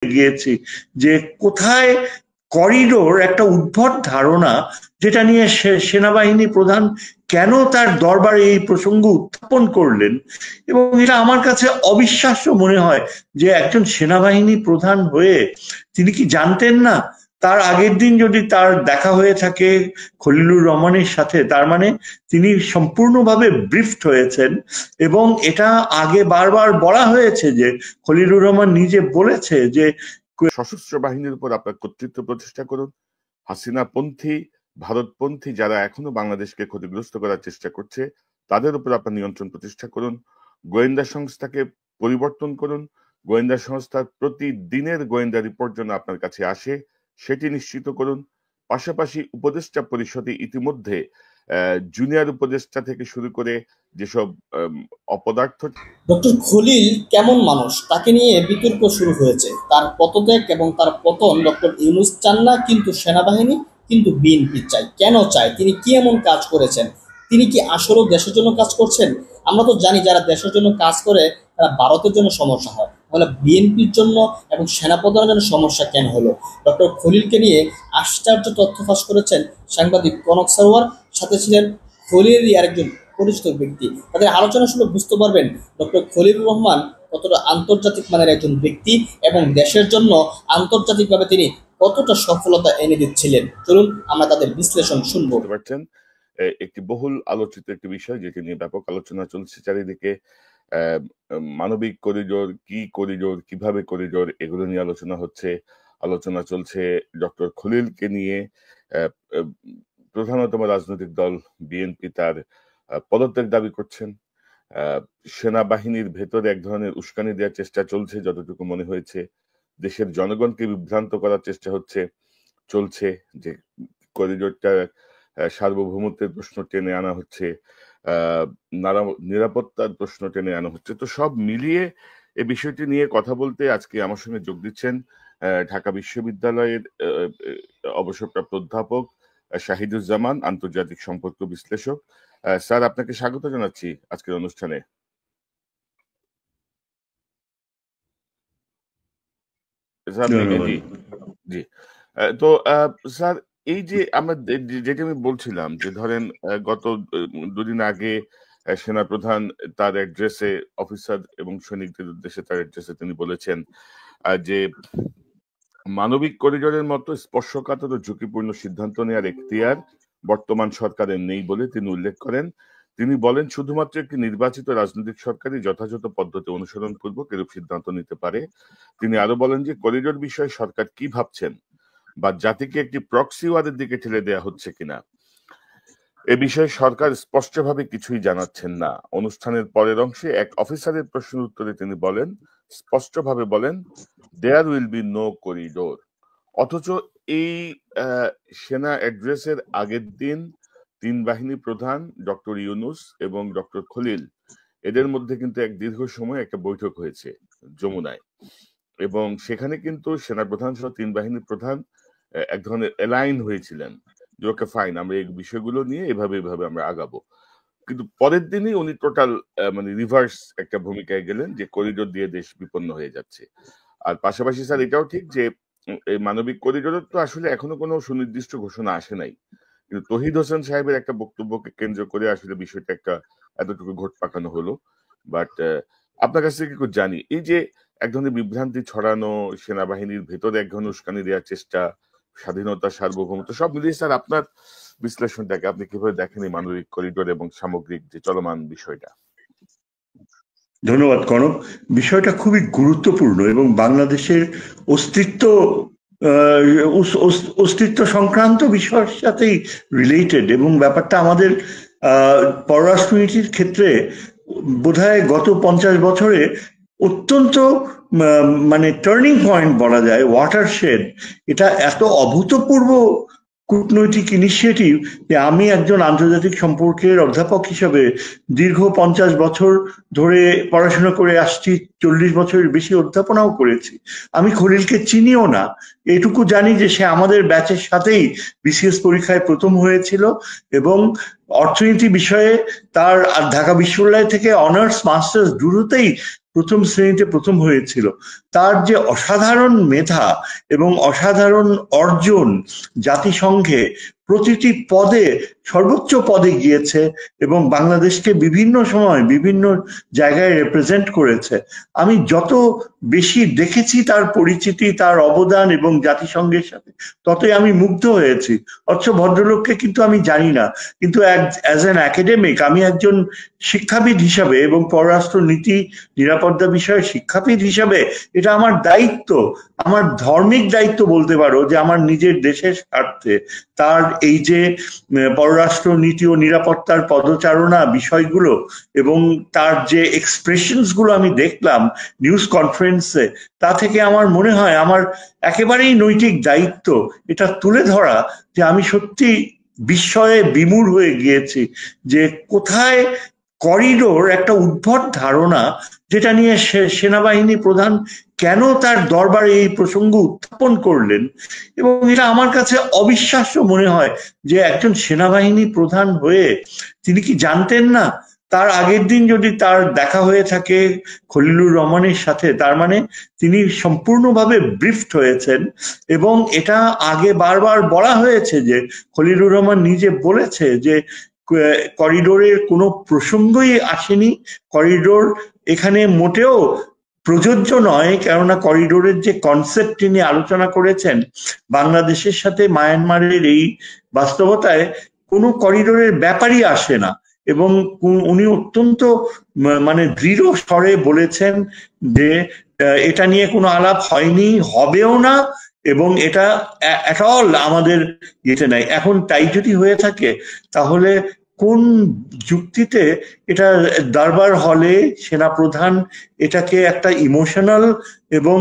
গিয়েছি যে কোথায় করিডোর একটা উদ্ভট ধারণা, যেটা নিয়ে সেনাবাহিনী প্রধান কেন তার দরবারে এই প্রসঙ্গ উত্থাপন করলেন। এবং এটা আমার কাছে অবিশ্বাস্য মনে হয় যে একজন সেনাবাহিনী প্রধান হয়ে তিনি কি জানতেন না তার আগের দিন যদি তার দেখা হয়ে থাকে খলিলুর রহমানের সাথে, তার মানে তিনি সম্পূর্ণভাবে ব্রিফড হয়েছেন। এবং এটা আগে বারবার বলা হয়েছে যে খলিলুর রহমান নিজে বলেছে যে সশস্ত্র বাহিনীর উপর আপনার কর্তৃত্ব প্রতিষ্ঠা করুন, হাসিনাপন্থী ভারতপন্থী যারা এখনো বাংলাদেশকে ক্ষতিগ্রস্ত করার চেষ্টা করছে তাদের উপর আপনার নিয়ন্ত্রণ প্রতিষ্ঠা করুন, গোয়েন্দা সংস্থাকে পরিবর্তন করুন, গোয়েন্দা সংস্থার প্রতিদিনের গোয়েন্দা রিপোর্ট যেন আপনার কাছে আসে সেটি নিশ্চিত করুন। পাশাপাশি উপদেষ্টা পরিষদে ইতিমধ্যে জুনিয়র উপদেষ্টা থেকে শুরু করে যেসব অপদার্থ। ডক্টর খলিল কেমন মানুষ তাকে নিয়ে বিতর্ক শুরু হয়েছে। তার পদত্যাগ এবং তার পতন ডক্টর ইউনূস চান না, কিন্তু সেনাবাহিনী, কিন্তু বিএনপি চায়। কেন চায়? তিনি কি এমন কাজ করেছেন? তিনি কি আসলেও দেশের জন্য কাজ করছেন? আমরা তো জানি যারা দেশের জন্য কাজ করে তারা ভারতের জন্য সমস্যা হয়, তাহলে বিএনপির জন্য এবং সেনাপ্রধানের জন্য সমস্যা কেন হলো? ডক্টর খলিলকে নিয়ে আশ্চর্য তথ্য ফাঁস করেছেন সাংবাদিক কনক সারোয়ার, সাথে ছিলেন খলিলেরই আরেকজন পরিচিত ব্যক্তি। তাদের আলোচনা শুনে বুঝতে পারবেন ডক্টর খলিলুর রহমান কতটা আন্তর্জাতিক মানের একজন ব্যক্তি এবং দেশের জন্য আন্তর্জাতিকভাবে তিনি কতটা সফলতা এনে দিচ্ছিলেন। চলুন আমরা তাদের বিশ্লেষণ শুনবো। পারছেন একটি বহুল আলোচিত একটি বিষয় যেটি নিয়ে ব্যাপক আলোচনা চলছে চারিদিকে। মানবিক করিডোর কি, করিডোর কিভাবে করিডোর, এগুলো নিয়ে আলোচনা চলছে ডক্টর খলিলকে নিয়ে। প্রধানতম রাজনৈতিক দল বিএনপি তার পদত্যাগ দাবি করছেন। সেনাবাহিনীর ভেতরে এক ধরনের উস্কানি দেওয়ার চেষ্টা চলছে, যতটুকু মনে হয়েছে দেশের জনগণকে বিভ্রান্ত করার চেষ্টা চলছে যে করিডোরটা সার্বভৌমত্বের প্রশ্ন টেনে আনা হচ্ছে, নিরাপত্তার প্রশ্ন টেনে আনা হচ্ছে। তো সব মিলিয়ে এই বিষয়টি নিয়ে কথা বলতে আজকে আমার সঙ্গে যোগ দিচ্ছেন ঢাকা বিশ্ববিদ্যালয়ের অবসরপ্রাপ্ত অধ্যাপক শাহিদুজ্জামান, আন্তর্জাতিক সম্পর্ক বিশ্লেষক। স্যার, আপনাকে স্বাগত জানাচ্ছি আজকের অনুষ্ঠানে। জি, তো স্যার, এই যে আমরা যেটা আমি বলছিলাম যে ধরেন গত দুদিন আগে সেনাপ্রধান তার অ্যাড্রেসে অফিসার এবং সৈনিকদের উদ্দেশ্যে তার অ্যাড্রেসে তিনি বলেছেন যে মানবিক করিডোরের মতো স্পর্শকাতর ও ঝুঁকিপূর্ণ সিদ্ধান্ত নেওয়ার এখতিয়ার বর্তমান সরকারের নেই বলে তিনি উল্লেখ করেন। তিনি বলেন শুধুমাত্র একটি নির্বাচিত রাজনৈতিক সরকারই যথাযথ পদ্ধতি অনুসরণ পূর্বক এরূপ সিদ্ধান্ত নিতে পারে। তিনি আরো বলেন যে করিডোর বিষয়ে সরকার কি ভাবছেন বা জাতিকে একটি প্রক্সি ওয়ারের দিকে ঠেলে দেওয়া হচ্ছে কিনা এ বিষয়ে সরকার স্পষ্টভাবে কিছুই জানাচ্ছেন না। অনুষ্ঠানের পরের অংশে এক অফিসারের প্রশ্নের উত্তরে তিনি স্পষ্টভাবে বলেন there will be no corridor. অথচ এই সেনা অ্যাড্রেসের আগের দিন তিন বাহিনী প্রধান ডক্টর ইউনূস এবং ডক্টর খলিল এদের মধ্যে কিন্তু এক দীর্ঘ সময় একটা বৈঠক হয়েছে যমুনায়, এবং সেখানে কিন্তু সেনাপ্রধান সহ তিন বাহিনীর প্রধান এক ধরনের অ্যালাইন হয়েছিলেন যে ওকে ফাইন, আমরা এই বিষয়গুলো নিয়ে এভাবে আমরা আগাবো। কিন্তু পরের দিনই উনি টোটাল রিভার্স একটা ভূমিকায় গেলেন যে করিডোর দিয়ে দেশ বিপন্ন হয়ে যাচ্ছে। আর পাশাপাশি স্যার এটাও ঠিক যে এই মানবিক করিডোরের তো আসলে এখনো কোনো সুনির্দিষ্ট ঘোষণা আসে নাই, কিন্তু তহিদ হোসেন সাহেবের একটা বক্তব্যকে কেন্দ্র করে আসলে বিষয়টা একটা এতটুকু ঘোট পাকানো হলো। বাট আপনার কাছ থেকে একটু জানি, এই যে এক ধরনের বিভ্রান্তি ছড়ানো, সেনাবাহিনীর ভেতরে এক ধরনের উস্কানি দেওয়ার চেষ্টা, স্বাধীনতা, সার্বভৌমত্ব, সব মিলিয়ে স্যার আপনার বিশ্লেষণটাকে আপনি কিভাবে দেখেন এই মানবিক করিডোর এবং সামগ্রিক যে চলমান বিষয়টা? ধন্যবাদ কনক। বিষয়টা খুবই গুরুত্বপূর্ণ এবং বাংলাদেশের অস্তিত্ব সংক্রান্ত বিষয়ের সাথেই রিলেটেড, এবং ব্যাপারটা আমাদের পররাষ্ট্রনীতির ক্ষেত্রে বোধহয় গত 50 বছরে অত্যন্ত টার্নিং পয়েন্ট বলা যায়, ওয়াটারশেড। এটা এত অভূতপূর্ব কূটনৈতিক ইনিশিয়েটিভ যে আমি একজন আন্তর্জাতিক সম্পর্কের অধ্যাপক হিসেবে দীর্ঘ 50 বছর ধরে পড়াশোনা করে আসছি, 40 বছরের বেশি অধ্যাপনাও করেছি। আমি খলিলকে চিনিও না, এটুকু জানি যে সে আমাদের ব্যাচের সাথেই বিসিএস পরীক্ষায় প্রথম হয়েছিল এবং অর্থনীতি বিষয়ে তার ঢাকা বিশ্ববিদ্যালয় থেকে অনার্স মাস্টার্স দুটোতেই প্রথম শ্রেণীতে প্রথম হয়েছিল। তার যে অসাধারণ মেধা এবং অসাধারণ অর্জন, জাতিসংঘে প্রতিটি পদে সর্বোচ্চ পদে গিয়েছে এবং বাংলাদেশকে বিভিন্ন সময় বিভিন্ন জায়গায় রিপ্রেজেন্ট করেছে। আমি যত বেশি দেখেছি তার পরিচিতি, তার অবদান এবং জাতিসংঘের সাথে, ততই আমি মুগ্ধ হয়েছি। অথচ ভদ্রলোককে কিন্তু আমি জানি না, কিন্তু অ্যাজ অ্যান একাডেমিক, আমি একজন শিক্ষাবিদ হিসাবে এবং পররাষ্ট্র নীতি নিরাপত্তা বিষয়ে শিক্ষাবিদ হিসাবে এটা আমার দায়িত্ব, আমার ধর্মিক দায়িত্ব বলতে পারো, যে আমার নিজের দেশের স্বার্থে তার এই যে পররাষ্ট্র নীতি ও নিরাপত্তার পদচারণা বিষয়গুলো এবং তার যে এক্সপ্রেশনস গুলো আমি দেখলাম নিউজ কনফারেন্সে, তা থেকে আমার মনে হয় আমার একেবারেই নৈতিক দায়িত্ব এটা তুলে ধরা, যে আমি সত্যি বিস্ময়ে বিমূঢ় হয়ে গিয়েছি যে কোথায় করিডোর, একটা উদ্ভট ধারণা যেটা নিয়ে সেনাবাহিনী প্রধান কেন তার দরবারে এই প্রসঙ্গ উত্থাপন করলেন। এবং এটা আমার কাছে অবিশ্বাস্য মনে হয় যে একজন সেনাবাহিনী প্রধান হয়ে তিনি কি জানতেন না তার আগের দিন যদি তার দেখা হয়ে থাকে খলিলুর রহমানের সাথে, তার মানে তিনি সম্পূর্ণভাবে ব্রিফড হয়েছেন। এবং এটা আগে বারবার বলা হয়েছে যে খলিলুর রহমান নিজে বলেছে যে করিডোরের কোনো প্রসঙ্গই আসেনি, করিডোর এখানে মোটেও প্রযোজ্য নয়, কেননা করিডোরের যে কনসেপ্ট তিনি আলোচনা করেছেন বাংলাদেশের সাথে মায়ানমারের এই বাস্তবতায় কোনো করিডোরের ব্যাপারই আসে না। এবং উনি অত্যন্ত মানে দৃঢ় স্বরে বলেছেন যে এটা নিয়ে কোনো আলাপ হয়নি, হবেও না, এবং এটা এট অল আমাদের ইয়েতে নাই। এখন তাই যদি হয়ে থাকে তাহলে কোন যুক্তিতে এটা দরবার হলে সেনাপ্রধান এটাকে একটা ইমোশনাল এবং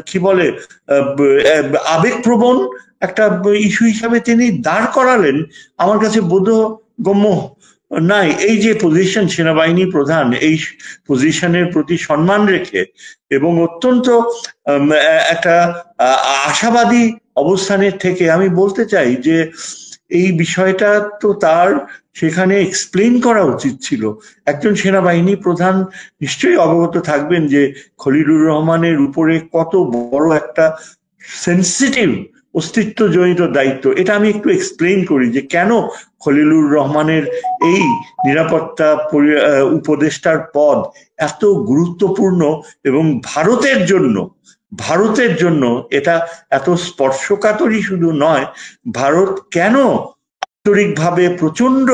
কি বলে আবেগপ্রবণ একটা ইস্যু হিসাবে তিনি দাঁড় করালেন, আমার কাছে বোধগম্য নাই। এই যে পজিশন সেনাবাহিনী প্রধান, এই পজিশনের প্রতি সম্মান রেখে এবং অত্যন্ত একটা আশাবাদী অবস্থানের থেকে আমি বলতে চাই যে এই বিষয়টা তো তার সেখানে এক্সপ্লেন করা উচিত ছিল। একজন সেনাবাহিনী প্রধান নিশ্চয়ই অবগত থাকবেন যে খলিলুর রহমানের উপরে কত বড় একটা সেন্সিটিভ অস্তিত্বজনিত দায়িত্ব। এটা আমি একটু এক্সপ্লেন করি যে কেন খলিলুর রহমানের এই নিরাপত্তা উপদেষ্টার পদ এত গুরুত্বপূর্ণ এবং ভারতের জন্য এটা এত স্পর্শকাতরই শুধু নয়, ভারত কেন আন্তরিকভাবে প্রচন্ড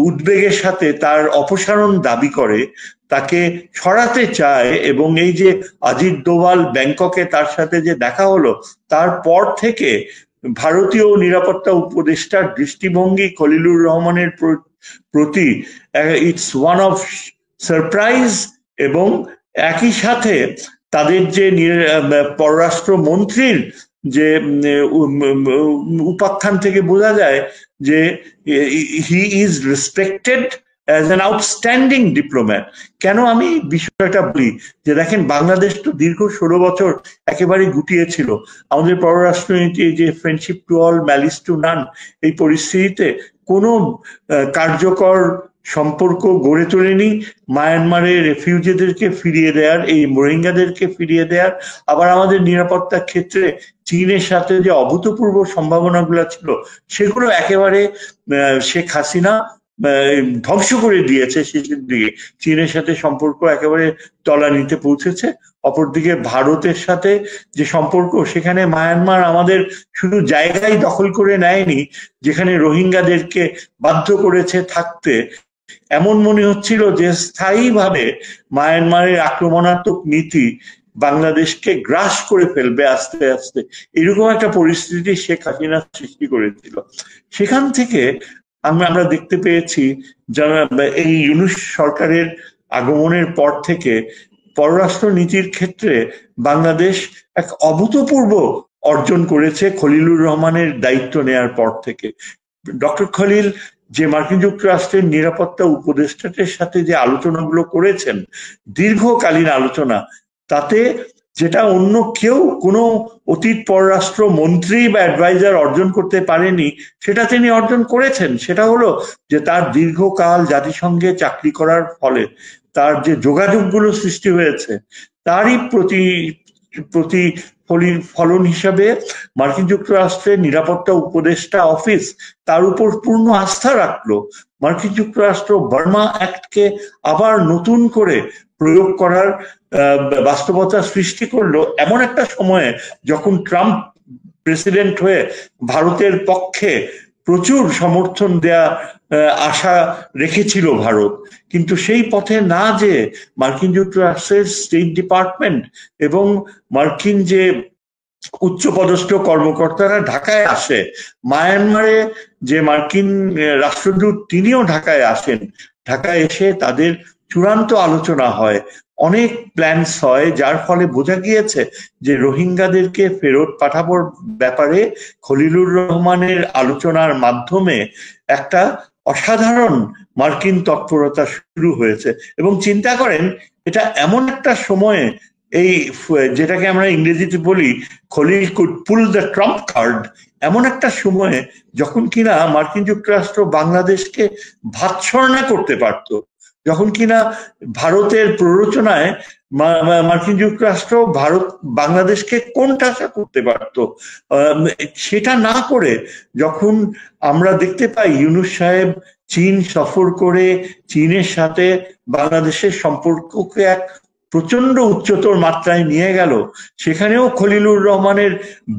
উদ্বেগের সাথে তার অপসারণ দাবি করে, তাকে সরাতে চায়। এবং এই যে অজিত দোভাল ব্যাংককে তার সাথে যে দেখা হলো, তারপর থেকে ভারতীয় নিরাপত্তা উপদেষ্টার দৃষ্টিভঙ্গি খলিলুর রহমানের প্রতি ইটস ওয়ান অফ সারপ্রাইজ। এবং একই সাথে তাদের যে পররাষ্ট্র মন্ত্রীর যে উপাখ্যান থেকে বোঝা যায় যে he is respected as an outstanding diplomat. কেন আমি বিষয়টা বলি যে দেখেন, বাংলাদেশ তো দীর্ঘ 16 বছর একেবারে গুটিয়ে ছিল। আমাদের পররাষ্ট্রনীতি যে friendship to all malice two নান, এই পরিস্থিতিতে কোনো কার্যকর সম্পর্ক গড়ে তোলেনি। মায়ানমারের রেফিউজিদেরকে ফিরিয়ে দেওয়ার, এই রোহিঙ্গাদেরকে ফিরিয়ে দেওয়ার, আবার আমাদের নিরাপত্তার ক্ষেত্রে চীনের সাথে যে অভূতপূর্ব সম্ভাবনাগুলো ছিল সেগুলো একেবারে শেখ হাসিনা ধ্বংস করে দিয়েছে। শেষের দিকে চীনের সাথে সম্পর্ক একেবারে তলানিতে পৌঁছেছে। অপরদিকে ভারতের সাথে যে সম্পর্ক, সেখানে মায়ানমার আমাদের শুধু জায়গায় দখল করে নেয়নি, যেখানে রোহিঙ্গাদেরকে বাধ্য করেছে থাকতে। এমন মনে হচ্ছিল যে স্থায়ীভাবে মায়ানমারের আক্রমণাত্মক নীতি বাংলাদেশকে গ্রাস করে ফেলবে আস্তে আস্তে, এরকম একটা পরিস্থিতি শেখ হাসিনা সৃষ্টি করেছিল। সেখান থেকে আমরা দেখতে পেয়েছি এই ইউনূস সরকারের আগমনের পর থেকে পররাষ্ট্র নীতির ক্ষেত্রে বাংলাদেশ এক অভূতপূর্ব অর্জন করেছে খলিলুর রহমানের দায়িত্ব নেয়ার পর থেকে। ডক্টর খলিল যে মার্কিন যুক্তরাষ্ট্রের নিরাপত্তা উপদেষ্টাদের সাথে যে আলোচনাগুলো করেছেন, দীর্ঘকালীন আলোচনা, তাতে যেটা অন্য কেউ কোনো অতীত পররাষ্ট্র মন্ত্রী বা অ্যাডভাইজার অর্জন করতে পারেনি, সেটা তিনি অর্জন করেছেন। সেটা হলো যে তার দীর্ঘকাল জাতিসংঘে চাকরি করার ফলে তার যে যোগাযোগগুলো সৃষ্টি হয়েছে তারই প্রতিফলন হিসাবে মার্কিন যুক্তরাষ্ট্রের নিরাপত্তা উপদেষ্টা অফিস তার উপর পূর্ণ আস্থা রাখলো। মার্কিন যুক্তরাষ্ট্র বার্মা অ্যাক্টকে আবার নতুন করে প্রয়োগ করার বাস্তবতা সৃষ্টি করলো এমন একটা সময়ে যখন ট্রাম্প প্রেসিডেন্ট হয়ে ভারতের পক্ষে প্রচুর সমর্থন দেয়া আশা রেখেছিল ভারত, কিন্তু সেই পথে না যে মার্কিন যুক্তরাষ্ট্রের স্টেট ডিপার্টমেন্ট এবং মার্কিন যে উচ্চপদস্থ কর্মকর্তারা ঢাকায় আসে, মায়ানমারে যে মার্কিন রাষ্ট্রদূত তিনিও ঢাকায় আসেন, ঢাকায় এসে তাদের চূড়ান্ত আলোচনা হয়, অনেক প্ল্যানস হয়, যার ফলে বোঝা গিয়েছে যে রোহিঙ্গাদেরকে ফেরত পাঠানোর ব্যাপারে খলিলুর রহমানের আলোচনার মাধ্যমে একটা অসাধারণ মার্কিন তৎপরতা শুরু হয়েছে। এবং চিন্তা করেন এটা এমন একটা সময়ে, এই যেটাকে আমরা ইংরেজিতে বলি Khalil could pull the Trump card, এমন একটা সময়ে যখন কিনা মার্কিন যুক্তরাষ্ট্র বাংলাদেশকে ভাতছড়না করতে পারত, যখন কিনা ভারতের প্ররোচনায় মার্কিন যুক্তরাষ্ট্র বাংলাদেশকে কোণঠাসা করতে পারত, সেটা না করে যখন আমরা দেখতে পাই ইউনূস সাহেব চীন সফর করে চীনের সাথে বাংলাদেশের সম্পর্ককে এক প্রচন্ড উচ্চতর মাত্রায় নিয়ে গেল, সেখানেও খলিলুর রহমানের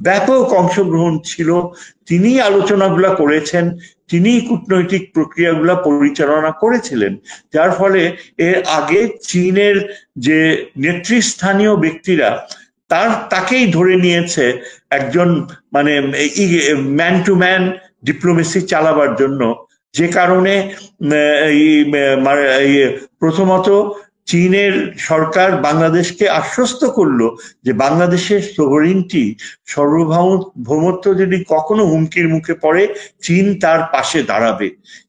ব্যাপক অংশগ্রহণ ছিল। তিনি আলোচনাগুলা করেছেন, তিনি কূটনৈতিক প্রক্রিয়াগুলা পরিচালনা করেছিলেন, যার ফলে এর আগে চীনের যে নেতৃস্থানীয় ব্যক্তিরা তাকেই ধরে নিয়েছে একজন মানে ম্যান টু ম্যান ডিপ্লোমেসি চালাবার জন্য, যে কারণে প্রথমত চীনের সরকার বাংলাদেশকে আশ্বস্ত করলো যে বাংলাদেশের সভরিনটি সার্বভৌমত্ব যদি কখনো হুমকির মুখে পড়ে চীন তার পাশে দাঁড়াবে।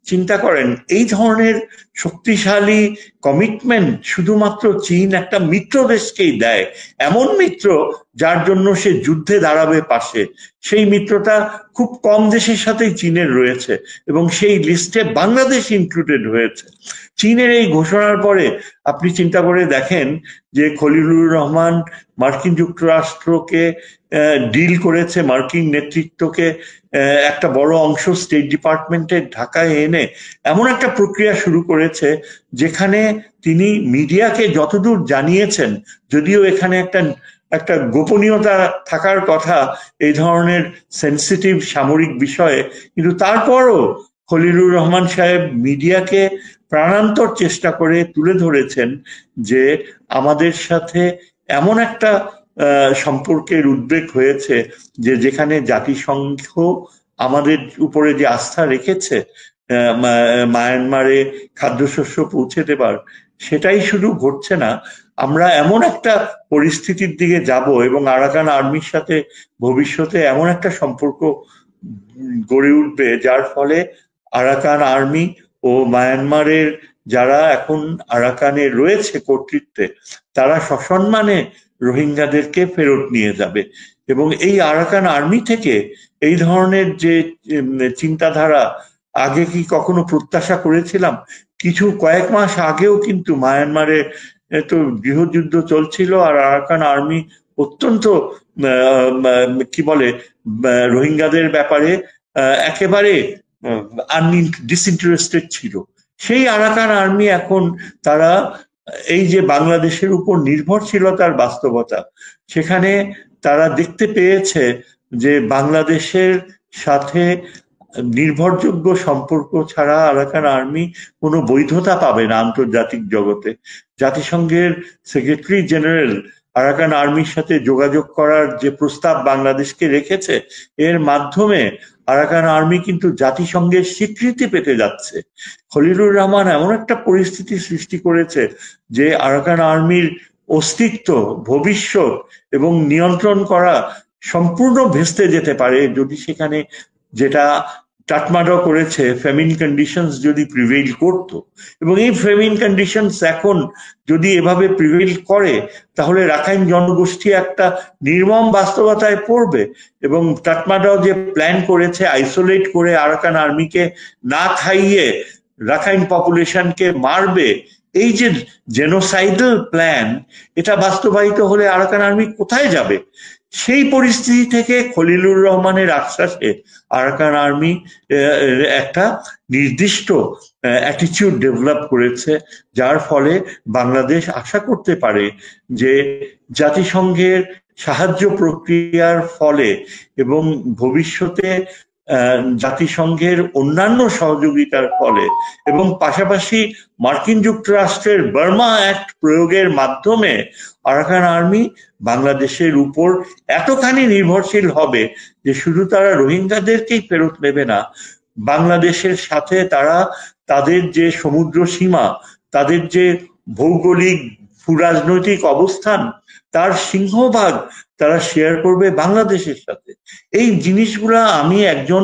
চিন্তা করেন এই ধরনের শক্তিশালী কমিটমেন্ট শুধুমাত্র চীন একটা মিত্র দেশকেই দেয়, এমন মিত্র যার জন্য সে যুদ্ধে দাঁড়াবে পাশে। সেই মিত্রতা খুব কম দেশের সাথেই চীনের রয়েছে এবং সেই লিস্টে বাংলাদেশ ইনক্লুডেড হয়েছে। চীনের এই ঘোষণার পরে আপনি চিন্তা করে দেখেন যে খলিলুর রহমান মার্কিন যুক্তরাষ্ট্রকে ডিল করেছে, মার্কিন নেতৃত্বকে একটা বড় অংশ স্টেট ডিপার্টমেন্টের ঢাকায় এনে এমন একটা প্রক্রিয়া শুরু করেছে যেখানে তিনি মিডিয়াকে যতদূর জানিয়েছেন, যদিও এখানে একটা গোপনীয়তা থাকার কথা এই ধরনের সেন্সিটিভ সামরিক বিষয়ে, কিন্তু তারপরও খলিলুর রহমান সাহেব মিডিয়াকে প্রাণান্তর চেষ্টা করে তুলে ধরেছেন যে আমাদের সাথে এমন একটা সম্পর্কের উদ্বেগ হয়েছে যে যেখানে জাতিসংঘ আমাদের উপরে যে আস্থা রেখেছে মায়ানমারে খাদ্যশস্য পৌঁছে দেবার, সেটাই শুধু ঘটছে না, আমরা এমন একটা পরিস্থিতির দিকে যাব এবং আরাকান আর্মির সাথে ভবিষ্যতে এমন একটা সম্পর্ক গড়ে উঠবে যার ফলে আরাকান আর্মি ও মায়ানমারের যারা এখন আরাকানে রয়েছে কর্তৃত্বে তারা সসম্মানে রোহিঙ্গাদেরকে ফেরত নিয়ে যাবে। এবং এই আরাকান আর্মি থেকে এই ধরনের যে চিন্তাধারা আগে কি কখনো প্রত্যাশা করেছিলাম? কয়েক মাস আগেও কিন্তু মায়ানমারে তো গৃহযুদ্ধ চলছিল আর আরাকান আর্মি অত্যন্ত কি বলে রোহিঙ্গাদের ব্যাপারে একেবারে ডিসইন্টারেস্টেড ছিল। সেই আরাকান আর্মি এখন তারা এই যে বাংলাদেশের উপর নির্ভরশীলতার বাস্তবতা, সেখানে তারা দেখতে পেয়েছে যে বাংলাদেশের সাথে নির্ভরযোগ্য সম্পর্ক ছাড়া আরাকান আর্মি কোনো বৈধতা পাবে না আন্তর্জাতিক জগতে। জাতিসংঘের সেক্রেটারি জেনারেল আরাকান আর্মির সাথে যোগাযোগ করার যে প্রস্তাব বাংলাদেশকে রেখেছে, এর মাধ্যমে আরাকান আর্মি কিন্তু জাতিসংঘের স্বীকৃতি পেতে যাচ্ছে। খলিলুর রহমান এমন একটা পরিস্থিতি সৃষ্টি করেছে যে আরাকান আর্মির অস্তিত্ব, ভবিষ্যৎ এবং নিয়ন্ত্রণ করা সম্পূর্ণ ভেস্তে যেতে পারে যদি সেখানে যেটা টাটমাডা করেছে ফেমিন কন্ডিশনস যদি প্রিভেইল করত। এবং এই ফেমিন কন্ডিশনস এখন যদি এভাবে প্রিভেইল করে তাহলে রাখাইন জনগোষ্ঠী একটা নির্মম বাস্তবতায় পড়বে। এবং টাটমাডাও যে প্ল্যান করেছে আইসোলেট করে আরাকান আর্মিকে না খাইয়ে রাখাইন পপুলেশনকে মারবে, এই যে জেনোসাইডাল প্ল্যান, এটা বাস্তবায়িত হলে আরাকান আর্মি কোথায় যাবে? সেই পরিস্থিতি থেকে খলিলুর রহমানের আশ্বাসে আরাকান আর্মি একটা নির্দিষ্ট অ্যাটিটিউড ডেভেলপ করেছে, যার ফলে বাংলাদেশ আশা করতে পারে যে জাতিসংঘের সাহায্য প্রক্রিয়ার ফলে এবং ভবিষ্যতে জাতিসংঘের অন্যান্য সহযোগিতার ফলে এবং পাশাপাশি মার্কিন যুক্তরাষ্ট্রের বার্মা অ্যাক্ট প্রয়োগের মাধ্যমে আরাকান আর্মি বাংলাদেশের উপর এতখানি নির্ভরশীল হবে যে শুধু তারা রোহিঙ্গাদেরকেই ফেরত নেবে না, বাংলাদেশের সাথে তারা তাদের যে সমুদ্র সীমা, তাদের যে ভৌগোলিক ভূরাজনৈতিক অবস্থান, তার সিংহভাগ তারা শেয়ার করবে বাংলাদেশের সাথে। এই জিনিসগুলা আমি একজন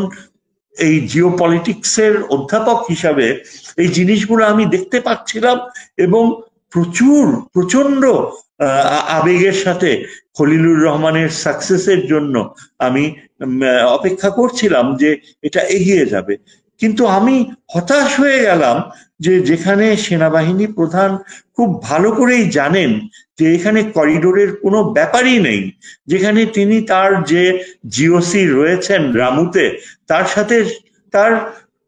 এই জিওপলিটিক্সের অধ্যাপক হিসাবে এই জিনিসগুলো আমি দেখতে পাচ্ছিলাম এবং প্রচন্ড আবেগের সাথে খলিলুর রহমানের সাকসেসের জন্য আমি অপেক্ষা করছিলাম যে এটা এগিয়ে যাবে। কিন্তু আমি হতাশ হয়ে গেলাম যে যেখানে সেনাবাহিনী প্রধান খুব ভালো করেই জানেন যে এখানে করিডোরের কোনো ব্যাপারই নেই, যেখানে তিনি তার যে জিওসি রয়েছেন রামুতে তার সাথে তার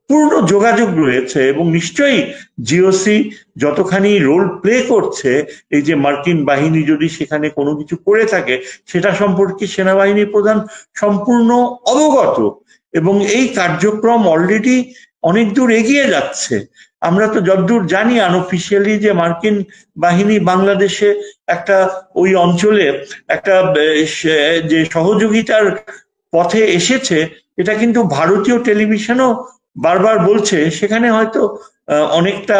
পূর্ণ যোগাযোগ রয়েছে এবং নিশ্চয়ই জিওসি যতখানি রোল প্লে করছে, এই যে মার্কিন বাহিনী যদি সেখানে কোনো কিছু করে থাকে সেটা সম্পর্কে সেনাবাহিনী প্রধান সম্পূর্ণ অবগত এবং এই কার্যক্রম অলরেডি অনেক দূর এগিয়ে যাচ্ছে। আমরা তো যতদূর জানি আনঅফিসিয়ালি যে মার্কিন বাহিনী বাংলাদেশে একটা ওই অঞ্চলে একটা যে সহযোগিতার পথে এসেছে, এটা কিন্তু ভারতীয় টেলিভিশনও বারবার বলছে। সেখানে হয়তো অনেকটা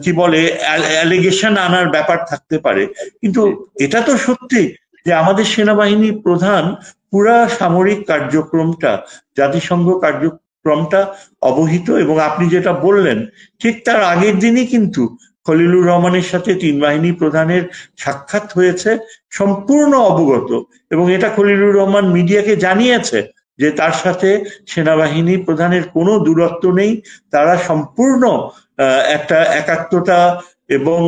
কি বলে অ্যালিগেশন আনার ব্যাপার থাকতে পারে, কিন্তু এটা তো সত্যি যে আমাদের সেনাবাহিনী প্রধান পুরা সামরিক কার্যক্রমটা, জাতিসংঘ কার্যক্রমটা অবহিত। এবং আপনি যেটা বললেন ঠিক তার আগের দিনই কিন্তু খলিলুর রহমানের সাথে তিন বাহিনী প্রধানের সাক্ষাৎ হয়েছে, সম্পূর্ণ অবগত। এবং এটা খলিলুর রহমান মিডিয়াকে জানিয়েছে যে তার সাথে সেনাবাহিনী প্রধানের কোনো দূরত্ব নেই, তারা সম্পূর্ণ একটা একাত্মতা এবং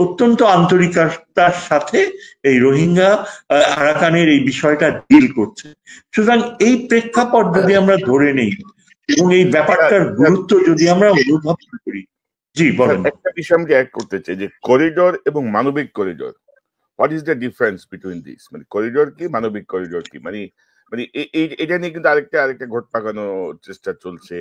অত্যন্ত আন্তরিকতার সাথে এই রোহিঙ্গা আরাকানের এই বিষয়টা ডিল করছে। সুতরাং এই প্রেক্ষাপট যদি আমরা ধরে নেই এবং এই ব্যাপারটার গুরুত্ব যদি আমরা অনুভব করি। জি বলেন। একটা বিষয় আমি অ্যাড করতে চাই যে করিডোর এবং মানবিক corridor, what is the difference between this? মানে করিডোর কি, মানবিক করিডোর কি? মানে এটা নিয়ে কিন্তু আরেকটা ঘট পাকানোর চেষ্টা চলছে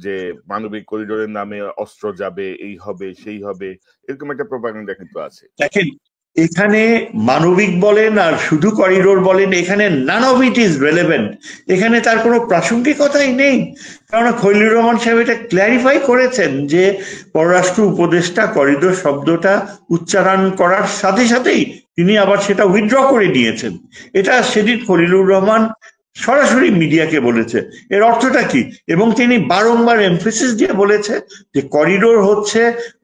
যে মানবিক করিডোরের নামে অস্ত্র যাবে, এই হবে সেই হবে, এরকম একটা প্রপাগান্ডা কিন্তু আছে। দেখেন, এখানে মানবিক বলেন আর শুধু করিডোর বলেন, এখানে none of it is relevant. এখানে তার কোনো প্রাসঙ্গিকতাই নেই, কারণ খলিলুর রহমান সাহেব এটা ক্ল্যারিফাই করেছেন যে পররাষ্ট্র উপদেষ্টা করিডোর শব্দটা উচ্চারণ করার সাথে সাথেই তিনি আবার সেটা উইথড্র করে নিয়েছেন। এটা সেদিন খলিলুর রহমান সরাসরি মিডিয়াকে বলেছে। এর অর্থটা কি? এবং তিনি বারংবার এমফেসিস দিয়ে বলেছে যে করিডোর হচ্ছে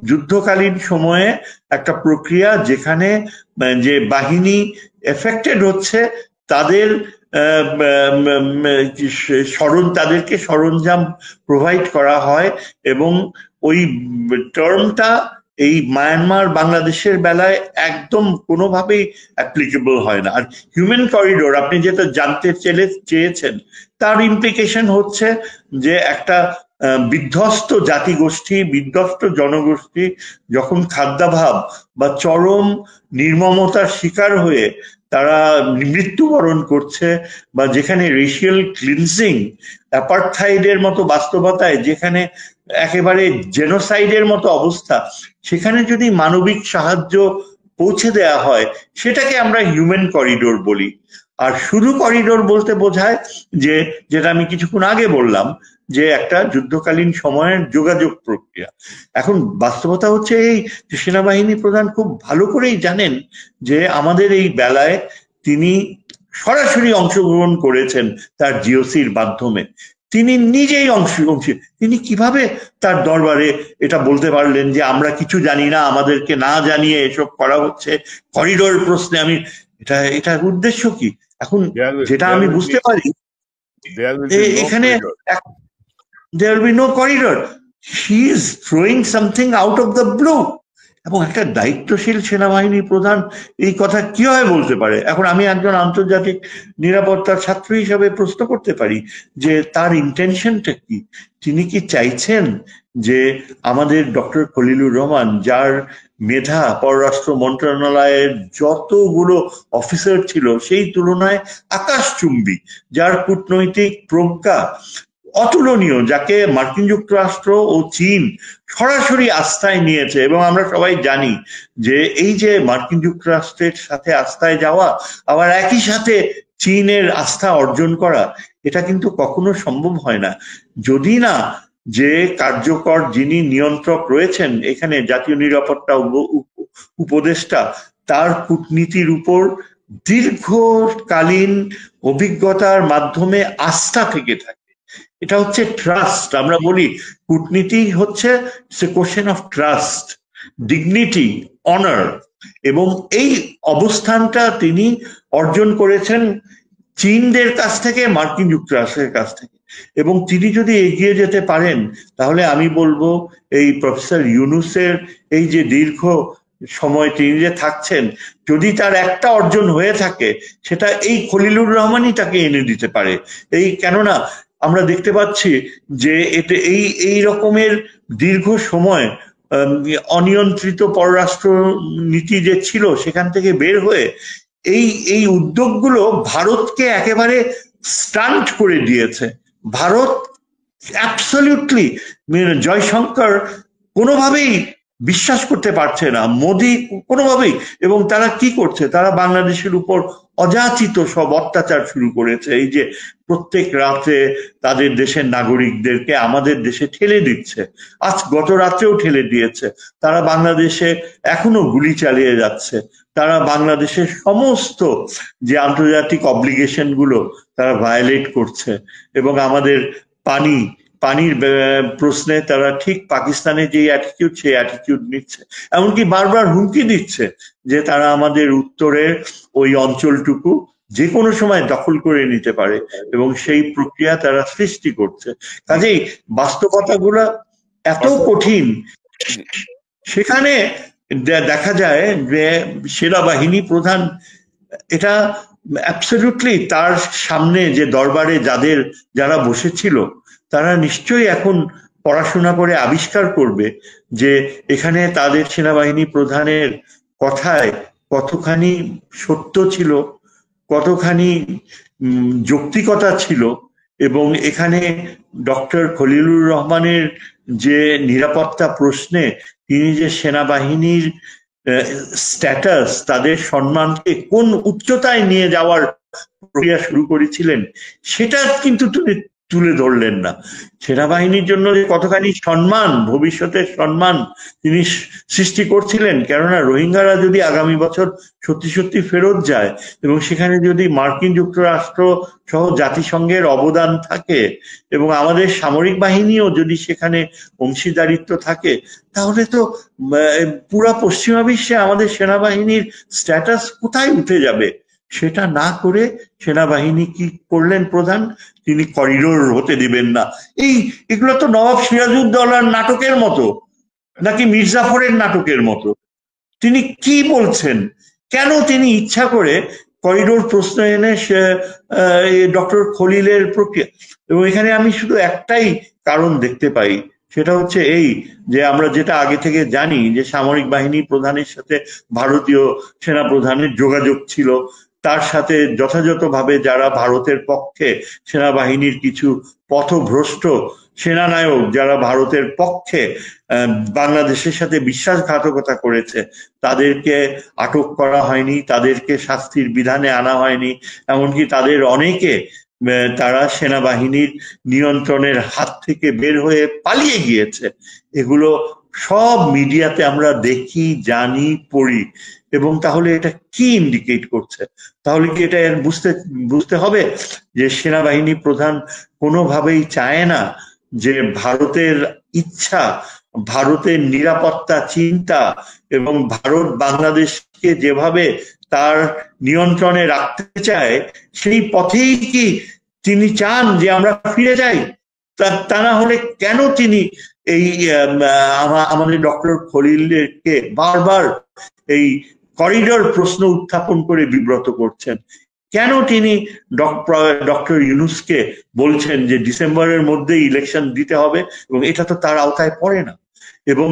যুদ্ধকালীন সময়ে একটা প্রক্রিয়া যেখানে যে বাহিনী এফেক্টেড হচ্ছে তাদের তাদেরকে সরঞ্জাম প্রোভাইড করা হয় এবং ওই টার্মটা এই মায়ানমার বাংলাদেশের বেলায় একদম কোনোভাবেই অ্যাপ্লিকেবল হয় না। আর হিউম্যান করিডোর আপনি যেটা জানতে চেয়েছেন, তার ইমপ্লিকেশন হচ্ছে যে একটা বিধ্বস্ত জাতিগোষ্ঠী, বিধ্বস্ত জনগোষ্ঠী যখন খাদ্যাভাব বা চরম নির্মমতার শিকার হয়ে তারা মৃত্যুবরণ করছে, বা যেখানে রেশিয়াল ক্লিনজিং, অ্যাপার্থাইডের মতো বাস্তবতায় যেখানে একেবারে জেনোসাইডের মতো অবস্থা, সেখানে যদি মানবিক সাহায্য পৌঁছে দেয়া হয় সেটাকে আমরা হিউম্যান করিডোর বলি। আর শুধু করিডোর বলতে বোঝায় যে, যেটা আমি কিছুক্ষণ আগে বললাম, যে একটা যুদ্ধকালীন সময়ের যোগাযোগ প্রক্রিয়া। এখন বাস্তবতা হচ্ছে এই যে সেনাবাহিনী প্রধান খুব ভালো করেই জানেন যে আমাদের এই বেলায় তিনি সরাসরি অংশগ্রহণ করেছেন তার জিওসির মাধ্যমে। তিনি নিজেই তিনি কিভাবে তার দরবারে এটা বলতে পারলেন যে আমরা কিছু জানি না, আমাদেরকে না জানিয়ে এসব করা হচ্ছে করিডোর প্রশ্নে? আমি এটার উদ্দেশ্য কি? এখন যেটা আমি বুঝতে পারি এখানে there will be no corridor. She is throwing something out of the blue. এবং একটা দায়িত্বশীল সেনাবাহিনী প্রধান এই কথা কিভাবে বলতে পারে? এখন আমি একজন আন্তর্জাতিক নিরাপত্তার ছাত্র হিসাবে প্রশ্ন করতে পারি যে তার ইন্টেনশনটা কি। তিনি কি চাইছেন যে আমাদের ডক্টর খলিলুর রহমান, যার মেধা পররাষ্ট্র মন্ত্রণালয়ের যতগুলো অফিসার ছিল সেই তুলনায় আকাশচুম্বী, যার কূটনৈতিক প্রজ্ঞা অতুলনীয়, যাকে মার্কিন যুক্তরাষ্ট্র ও চীন সরাসরি আস্থায় নিয়েছে, এবং আমরা সবাই জানি যে এই যে মার্কিন যুক্তরাষ্ট্রের সাথে আস্থায় যাওয়া আবার একই সাথে চীনের আস্থা অর্জন করা, এটা কিন্তু কখনো সম্ভব হয় না যদি না যে কার্যকর যিনি নিয়ন্ত্রক রয়েছেন এখানে, জাতীয় নিরাপত্তা উপদেষ্টা, তার কূটনীতির উপর দীর্ঘকালীন অভিজ্ঞতার মাধ্যমে আস্থা থেকে থাকে। এটা হচ্ছে ট্রাস্ট। আমরা বলি কূটনীতি হচ্ছে question of trust, dignity, honour, এবং এই অবস্থানটা তিনি অর্জন করেছেন চীনদের কাছ থেকে, মার্কিন যুক্তরাষ্ট্রের কাছ থেকে। এবং তিনি যদি এগিয়ে যেতে পারেন তাহলে আমি বলবো এই প্রফেসর ইউনূসের এই যে দীর্ঘ সময় তিনি যে থাকছেন, যদি তার একটা অর্জন হয়ে থাকে সেটা এই খলিলুর রহমানই তাকে এনে দিতে পারে। এই কেননা আমরা দেখতে পাচ্ছি যে এতে এই রকমের দীর্ঘ সময় অনিয়ন্ত্রিত পররাষ্ট্র নীতি যে ছিল সেখান থেকে বের হয়ে এই উদ্যোগগুলো ভারতকে একেবারে স্টান্ট করে দিয়েছে। ভারত অ্যাবসলিউটলি, জয়শঙ্কর কোনোভাবেই বিশ্বাস করতে পারছে না, মোদি কোনোভাবেই, এবং তারা কি করছে, তারা বাংলাদেশের উপর অযাচিত সব অত্যাচার শুরু করেছে। এই যে প্রত্যেক রাতে তাদের দেশের নাগরিকদেরকে আমাদের দেশে ঠেলে দিচ্ছে, আজ গত রাত্রেও ঠেলে দিয়েছে। তারা বাংলাদেশে এখনো গুলি চালিয়ে যাচ্ছে, তারা বাংলাদেশের সমস্ত যে আন্তর্জাতিক অব্লিগেশন গুলো তারা ভায়োলেট করছে, এবং আমাদের পানির প্রশ্নে তারা ঠিক পাকিস্তানের যে অ্যাটিটিউড সেই অ্যাটিটিউড নিচ্ছে, এমনকি বারবার হুমকি দিচ্ছে যে তারা আমাদের উত্তরের ওই অঞ্চলটুকু যে কোনো সময় দখল করে নিতে পারে, এবং সেই প্রক্রিয়া তারা সৃষ্টি করছে। কাজেই বাস্তবতাগুলো এত কঠিন, সেখানে দেখা যায় যে সেনাবাহিনী প্রধান এটা অ্যাবসলিউটলি তার সামনে যে দরবারে যারা বসেছিল তারা নিশ্চয়ই এখন পড়াশোনা করে আবিষ্কার করবে যে এখানে তাদের সেনাবাহিনী প্রধানের কথায় কতখানি সত্য ছিল, কতখানি যৌক্তিকতা ছিল, এবং এখানে ডক্টর খলিলুর রহমানের যে নিরাপত্তা প্রশ্নে তিনি যে সেনাবাহিনীর স্ট্যাটাস, তাদের সম্মানকে কোন উচ্চতায় নিয়ে যাওয়ার প্রক্রিয়া শুরু করেছিলেন সেটা কিন্তু তুলে ধরলেন না। সেনাবাহিনীর জন্য কতখানি সম্মান, ভবিষ্যতের সম্মান তিনি সৃষ্টি করছিলেন, কেননা রোহিঙ্গারা যদি আগামী বছর সত্যি সত্যি ফেরত যায় এবং সেখানে যদি মার্কিন যুক্তরাষ্ট্র সহ জাতিসংঘের অবদান থাকে এবং আমাদের সামরিক বাহিনীও যদি সেখানে অংশীদারিত্ব থাকে, তাহলে তো পুরা পশ্চিমা বিশ্বে আমাদের সেনাবাহিনীর স্ট্যাটাস কোথায় উঠে যাবে। সেটা না করে সেনাবাহিনী কি করলেন প্রধান, তিনি করিডোর হতে দিবেন না। এগুলো তো নবাব সিরাজউদ্দৌলার নাটকের মতো নাকি মির্জাফরের নাটকের মতো। তিনি কি বলছেন, কেন তিনি ইচ্ছা করে করিডোর প্রশ্ন এনে ডক্টর খলিলের প্রক্রিয়া, এবং এখানে আমি শুধু একটাই কারণ দেখতে পাই, সেটা হচ্ছে এই যে আমরা যেটা আগে থেকে জানি যে সামরিক বাহিনী প্রধানের সাথে ভারতীয় সেনা প্রধানের যোগাযোগ ছিল, তার সাথে যথাযথভাবে যারা ভারতের পক্ষে সেনাবাহিনীর কিছু পথভ্রষ্ট সেনানায়ক যারা ভারতের পক্ষে বাংলাদেশের সাথে বিশ্বাসঘাতকতা করেছে তাদেরকে আটক করা হয়নি, তাদেরকে শাস্তির বিধানে আনা হয়নি, এমনকি তাদের অনেকে তারা সেনাবাহিনীর নিয়ন্ত্রণের হাত থেকে বের হয়ে পালিয়ে গিয়েছে। এগুলো সব মিডিয়াতে আমরা দেখি, জানি, পড়ি, এবং তাহলে এটা কি ইন্ডিকেট করছে? তাহলে কি এটা বুঝতে হবে যে সেনাবাহিনী প্রধান কোনোভাবেই চায় না যে ভারতের ইচ্ছা, ভারতের নিরাপত্তা চিন্তা এবং ভারত বাংলাদেশকে যেভাবে তার নিয়ন্ত্রণে রাখতে চায় সেই পথেই কি তিনি চান যে আমরা ফিরে যাই? তা না হলে কেন তিনি এই আমাদের ডক্টর খলিলকে বারবার এই করিডোর প্রশ্ন উত্থাপন করে বিব্রত করছেন? কেন তিনি ডক্টর ইউনূসকে বলছেন যে ডিসেম্বরের মধ্যে ইলেকশন দিতে হবে, এবং এটা তো তার আওতায় পড়ে না, এবং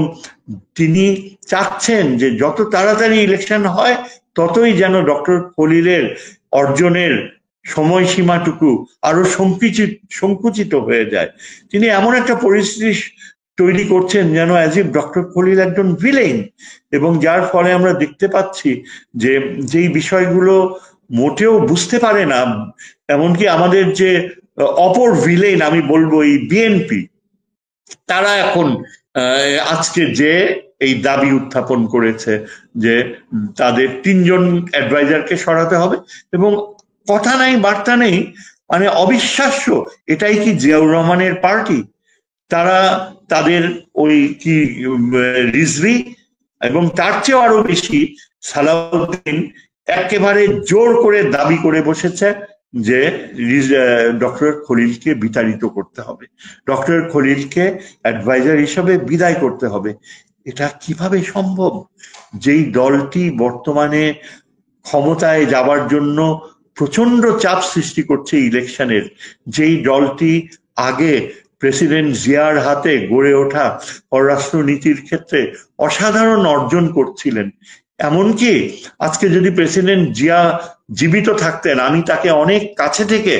তিনি চাচ্ছেন যে যত তাড়াতাড়ি ইলেকশন হয় ততই যেন ডক্টর খলিলের অর্জনের সময়সীমাটুকু আরো সংকুচিত হয়ে যায়। তিনি এমন একটা পরিস্থিতি তৈরি করছেন যেন অ্যাজ ইফ ডক্টর খলিল একজন ভিলেন, এবং যার ফলে আমরা দেখতে পাচ্ছি যে যেই বিষয়গুলো মোটেও বুঝতে পারে না, এমনকি আমাদের যে অপর ভিলেন আমি বলবো এই বিএনপি, তারা এখন আজকে যে এই দাবি উত্থাপন করেছে যে তাদের 3 জন অ্যাডভাইজারকে সরাতে হবে, এবং কথা নাই বার্তা নেই, মানে অবিশ্বাস্য। এটাই কি জিয়াউর রহমানের পার্টি? তারা তাদের ওই কি রিজভি এবং তার চেয়েও আরো বেশি সালাউদ্দিন একেবারে জোর করে দাবি করে বসেছে যে ডক্টর খলিলকে বিতাড়িত করতে হবে, ডক্টর খলিলকে অ্যাডভাইজার হিসাবে বিদায় করতে হবে। এটা কিভাবে সম্ভব? যেই দলটি বর্তমানে ক্ষমতায় যাবার জন্য প্রচন্ড চাপ সৃষ্টি করছে ইলেকশনের, যেই দলটি আগে প্রেসিডেন্ট জিয়ার হাতে গড়ে ওঠা পররাষ্ট্রনীতির ক্ষেত্রে অসাধারণ অর্জন করছিলেন, এমনকি আজকে যদি প্রেসিডেন্ট জিয়া জীবিত থাকতেন, আমি তাকে অনেক কাছে থেকে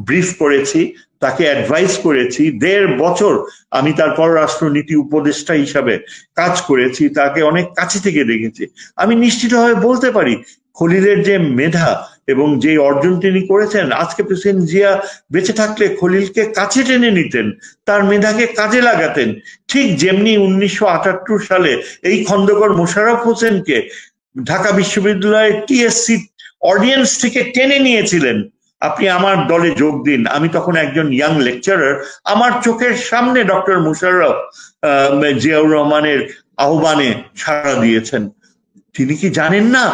ব্রিফ করেছি, তাকে অ্যাডভাইস করেছি, 1.5 বছর আমি তার পররাষ্ট্রনীতি উপদেষ্টা হিসাবে কাজ করেছি, তাকে অনেক কাছে থেকে দেখেছি। আমি নিশ্চিতভাবে বলতে পারি খলিলের যে মেধা এবং যে অর্জন তিনি করেছেন, আজকে প্রেসিডেন্ট জিয়া বেঁচে থাকলে খলিলকে কাছে টেনে নিতেন, তার মেধাকে কাজে লাগাতেন, ঠিক যেমনি 1978 সালে এই খন্দকার মোশাররফ হোসেনকে ঢাকা বিশ্ববিদ্যালয়ের টিএসসি অডিয়েন্স থেকে টেনে নিয়েছিলেন, আপনি আমার দলে যোগ দিন। আমি তখন একজন ইয়াং লেকচারার, আমার চোখের সামনে ডক্টর মোশাররফ জিয়াউর রহমানের আহ্বানে সাড়া দিয়েছেন। তিনি কি জানেন না,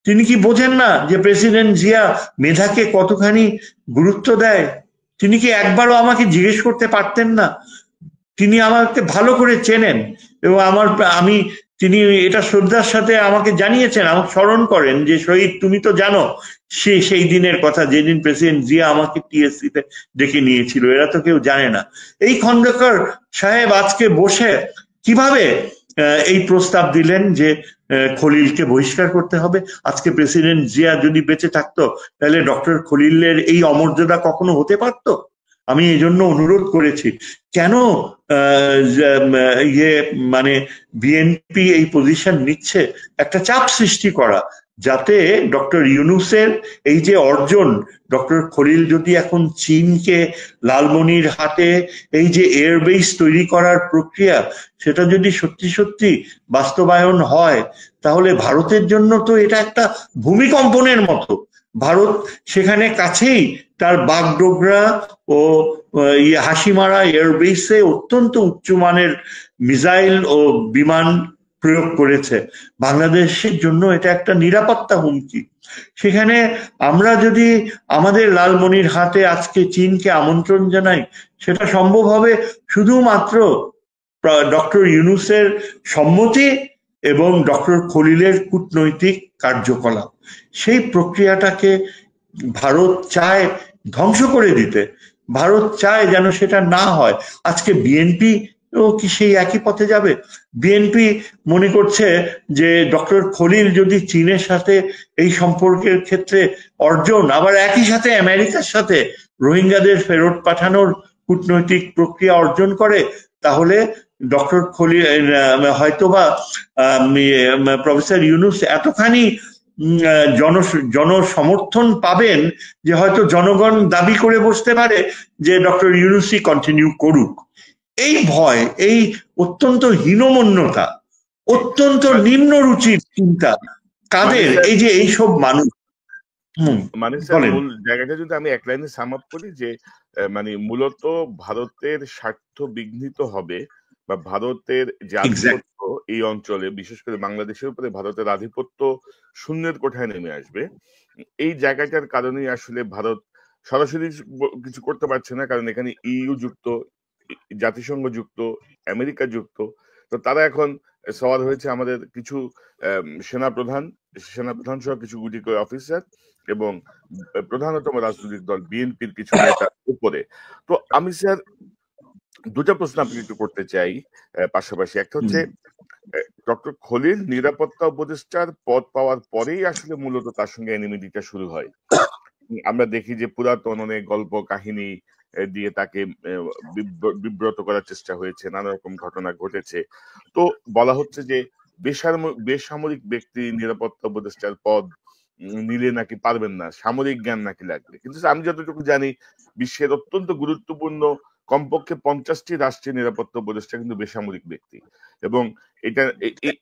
তিনি কি বোঝেন না যে প্রেসিডেন্ট জিয়া মেধাকে কতখানি গুরুত্ব দেয়? তিনি কি একবারও আমাকে জিজ্ঞেস করতে পারতেন না? তিনি আমাকে ভালো করে চেনেন, এবং তিনি এটা শ্রদ্ধার সাথে আমাকে জানিয়েছেন, আমাকে স্মরণ করেন যে শহীদ তুমি তো জানো সেই দিনের কথা, যেদিন প্রেসিডেন্ট জিয়া আমাকে টিএসসি তে ডেকে নিয়েছিল, এরা তো কেউ জানে না। এই খন্দকার সাহেব আজকে বসে কিভাবে এই প্রস্তাব দিলেন যে খলিলকে বহিষ্কার করতে হবে? আজকে প্রেসিডেন্ট জিয়া যদি বেঁচে থাকতো তাহলে ডক্টর খলিলের এই অমর্যাদা কখনো হতে পারতো? আমি এই জন্য অনুরোধ করেছি, কেন মানে বিএনপি এই পজিশন নিচ্ছে, একটা চাপ সৃষ্টি করা, যাতে ডক্টর ইউনূসের এই যে অর্জন, ডক্টর খলিল যদি এখন চীনকে লালমনিরহাটে এই যে এয়ারবেস তৈরি করার প্রক্রিয়া, সেটা যদি সত্যি সত্যি বাস্তবায়ন হয়, তাহলে ভারতের জন্য তো এটা একটা ভূমিকম্পনের মতো। ভারত সেখানে কাছেই তার বাগডোগরা ও হাসিমারা এয়ারবেসে অত্যন্ত উচ্চমানের মিসাইল ও বিমান প্রয়োগ করেছে। বাংলাদেশের জন্য এটা একটা নিরাপত্তা হুমকি। সেখানে আমরা যদি আমাদের লালমনিরহাটে আজকে চীনকে আমন্ত্রণ জানাই, সেটা সম্ভব হবে শুধুমাত্র ডক্টর ইউনূসের সম্মতি এবং ডক্টর খলিলের কূটনৈতিক কার্যকলাপ। সেই প্রক্রিয়াটাকে ভারত চায় ধ্বংস করে দিতে, ভারত চায় যেন সেটা না হয়। আজকে বিএনপি ও কি সেই একই পথে যাবে? বিএনপি মনে করছে যে ডক্টর খলিল যদি চীনের সাথে এই সম্পর্কের ক্ষেত্রে অর্জন, আবার একই সাথে আমেরিকার সাথে রোহিঙ্গাদের ফেরত পাঠানোর কূটনৈতিক প্রক্রিয়া অর্জন করে, তাহলে ডক্টর খলিল হয়তোবা প্রফেসর ইউনূস এতখানি জনসমর্থন পাবেন যে হয়তো জনগণ দাবি করে বসতে পারে যে ডক্টর ইউনূসই কন্টিনিউ করুক। এই ভয়, এই অত্যন্ত হীনমন্যতা, অত্যন্ত নিম্ন রুচির চিন্তা কাদের? এই যে এইসব মানুষ। মানে মূল জায়গাটা যদি আমি এক লাইনে সাম আপ করি, যে মানে মূলত ভারতের স্বার্থ বিঘ্নিত হবে, বা ভারতের যে আধিপত্য এই অঞ্চলে, বিশেষ করে বাংলাদেশের উপরে ভারতের আধিপত্য শূন্যের কোঠায় নেমে আসবে। এই জায়গাটার কারণেই আসলে ভারত সরাসরি কিছু করতে পারছে না, কারণ এখানে ইইউ যুক্ত, জাতিসংঘ যুক্ত, আমেরিকা যুক্ত, তো তারা এখন সওয়াল হয়েছে আমাদের কিছু সেনাপ্রধান সহ কিছু গুটি কয়েক অফিসার এবং প্রধানতম রাজনৈতিক দল বিএনপির কিছু নেতার উপরে। তো আমি স্যার দুটা প্রশ্ন আপনাকে একটু করতে চাই পাশাপাশি। একটা হচ্ছে ডক্টর খলিল নিরাপত্তা উপদেষ্টার পদ পাওয়ার পরেই আসলে মূলত তার সঙ্গে এনিমিটিটা শুরু হয়। আমরা দেখি যে পুরাতন অনেক গল্প কাহিনী দিয়ে তাকে বিব্রত করার চেষ্টা হয়েছে, নানা রকম ঘটনা ঘটেছে। তো বলা হচ্ছে যে বেসামরিক ব্যক্তি নিরাপত্তা উপদেষ্টার পদ নিলে নাকি পারবেন না, সামরিক জ্ঞান নাকি লাগবে। কিন্তু আমি যতটুকু জানি বিশ্বের অত্যন্ত গুরুত্বপূর্ণ কমপক্ষে 50টি রাষ্ট্রীয় নিরাপত্তা উপদেষ্টা কিন্তু বেসামরিক ব্যক্তি। এবং এটা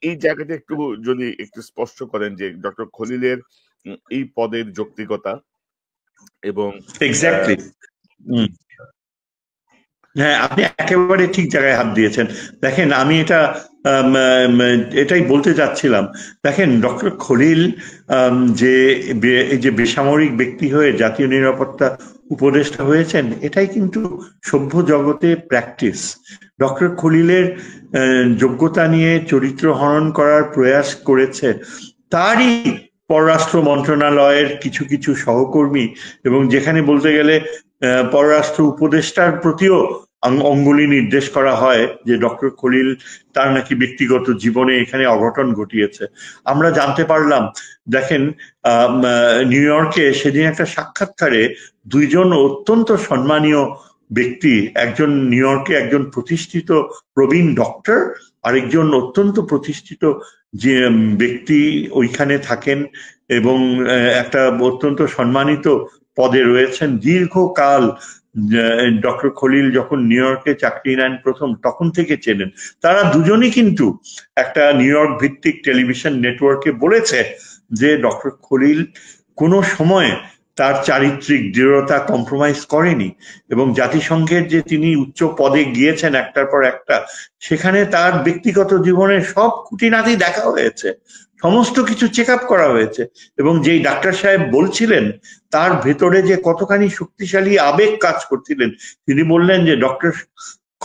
এই জায়গাটা একটু যদি একটু স্পষ্ট করেন যে ডক্টর খলিলের এই পদের যৌক্তিকতা এবং এক্স্যাক্টলি। হ্যাঁ, আপনি একেবারে ঠিক জায়গায় হাত দিয়েছেন। দেখেন, আমি এটাই বলতে চাচ্ছিলাম। দেখেন, ডক্টর খলিল এই যে বেসামরিক ব্যক্তি হয়ে জাতীয় নিরাপত্তা উপদেষ্টা হয়েছেন, এটাই কিন্তু সভ্য জগতে প্র্যাকটিস। ডক্টর খলিলের যোগ্যতা নিয়ে চরিত্র হনন করার প্রয়াস করেছে তারই পররাষ্ট্র মন্ত্রণালয়ের কিছু কিছু সহকর্মী, এবং যেখানে বলতে গেলে পররাষ্ট্র উপদেষ্টার প্রতিও অঙ্গুলি নির্দেশ করা হয় যে ডক্টর খলিল তার নাকি ব্যক্তিগত জীবনে এখানে অঘটন ঘটিয়েছে। আমরা জানতে পারলাম, দেখেন, নিউ ইয়র্কে সেদিন একটা সাক্ষাৎকারে দুইজন অত্যন্ত সম্মানীয় ব্যক্তি, একজন নিউ ইয়র্কে একজন প্রতিষ্ঠিত প্রবীণ ডক্টর, আরেকজন অত্যন্ত প্রতিষ্ঠিত যে ব্যক্তি ওইখানে থাকেন এবং একটা অত্যন্ত সম্মানিত পদে রয়েছেন দীর্ঘকাল। ডক্টর খলিল যখন নিউ ইয়র্কে চাকরি নেন প্রথম, তখন থেকে চেনেন। তারা দুজনই কিন্তু একটা নিউ ইয়র্ক ভিত্তিক টেলিভিশন নেটওয়ার্কে বলেছে যে ডক্টর খলিল কোনো সময় তার চারিত্রিক দৃঢ়তা কম্প্রোমাইজ করেনি, এবং জাতিসংঘের যে তিনি উচ্চ পদে গিয়েছেন একটার পর একটা, সেখানে তার ব্যক্তিগত জীবনের সব খুঁটিনাটি দেখা হয়েছে, সমস্ত কিছু চেক আপ করা হয়েছে। এবং যেই ডাক্তার সাহেব বলছিলেন তার ভেতরে যে কতখানি শক্তিশালী আবেগ কাজ করছিলেন, তিনি বললেন যে ডক্টর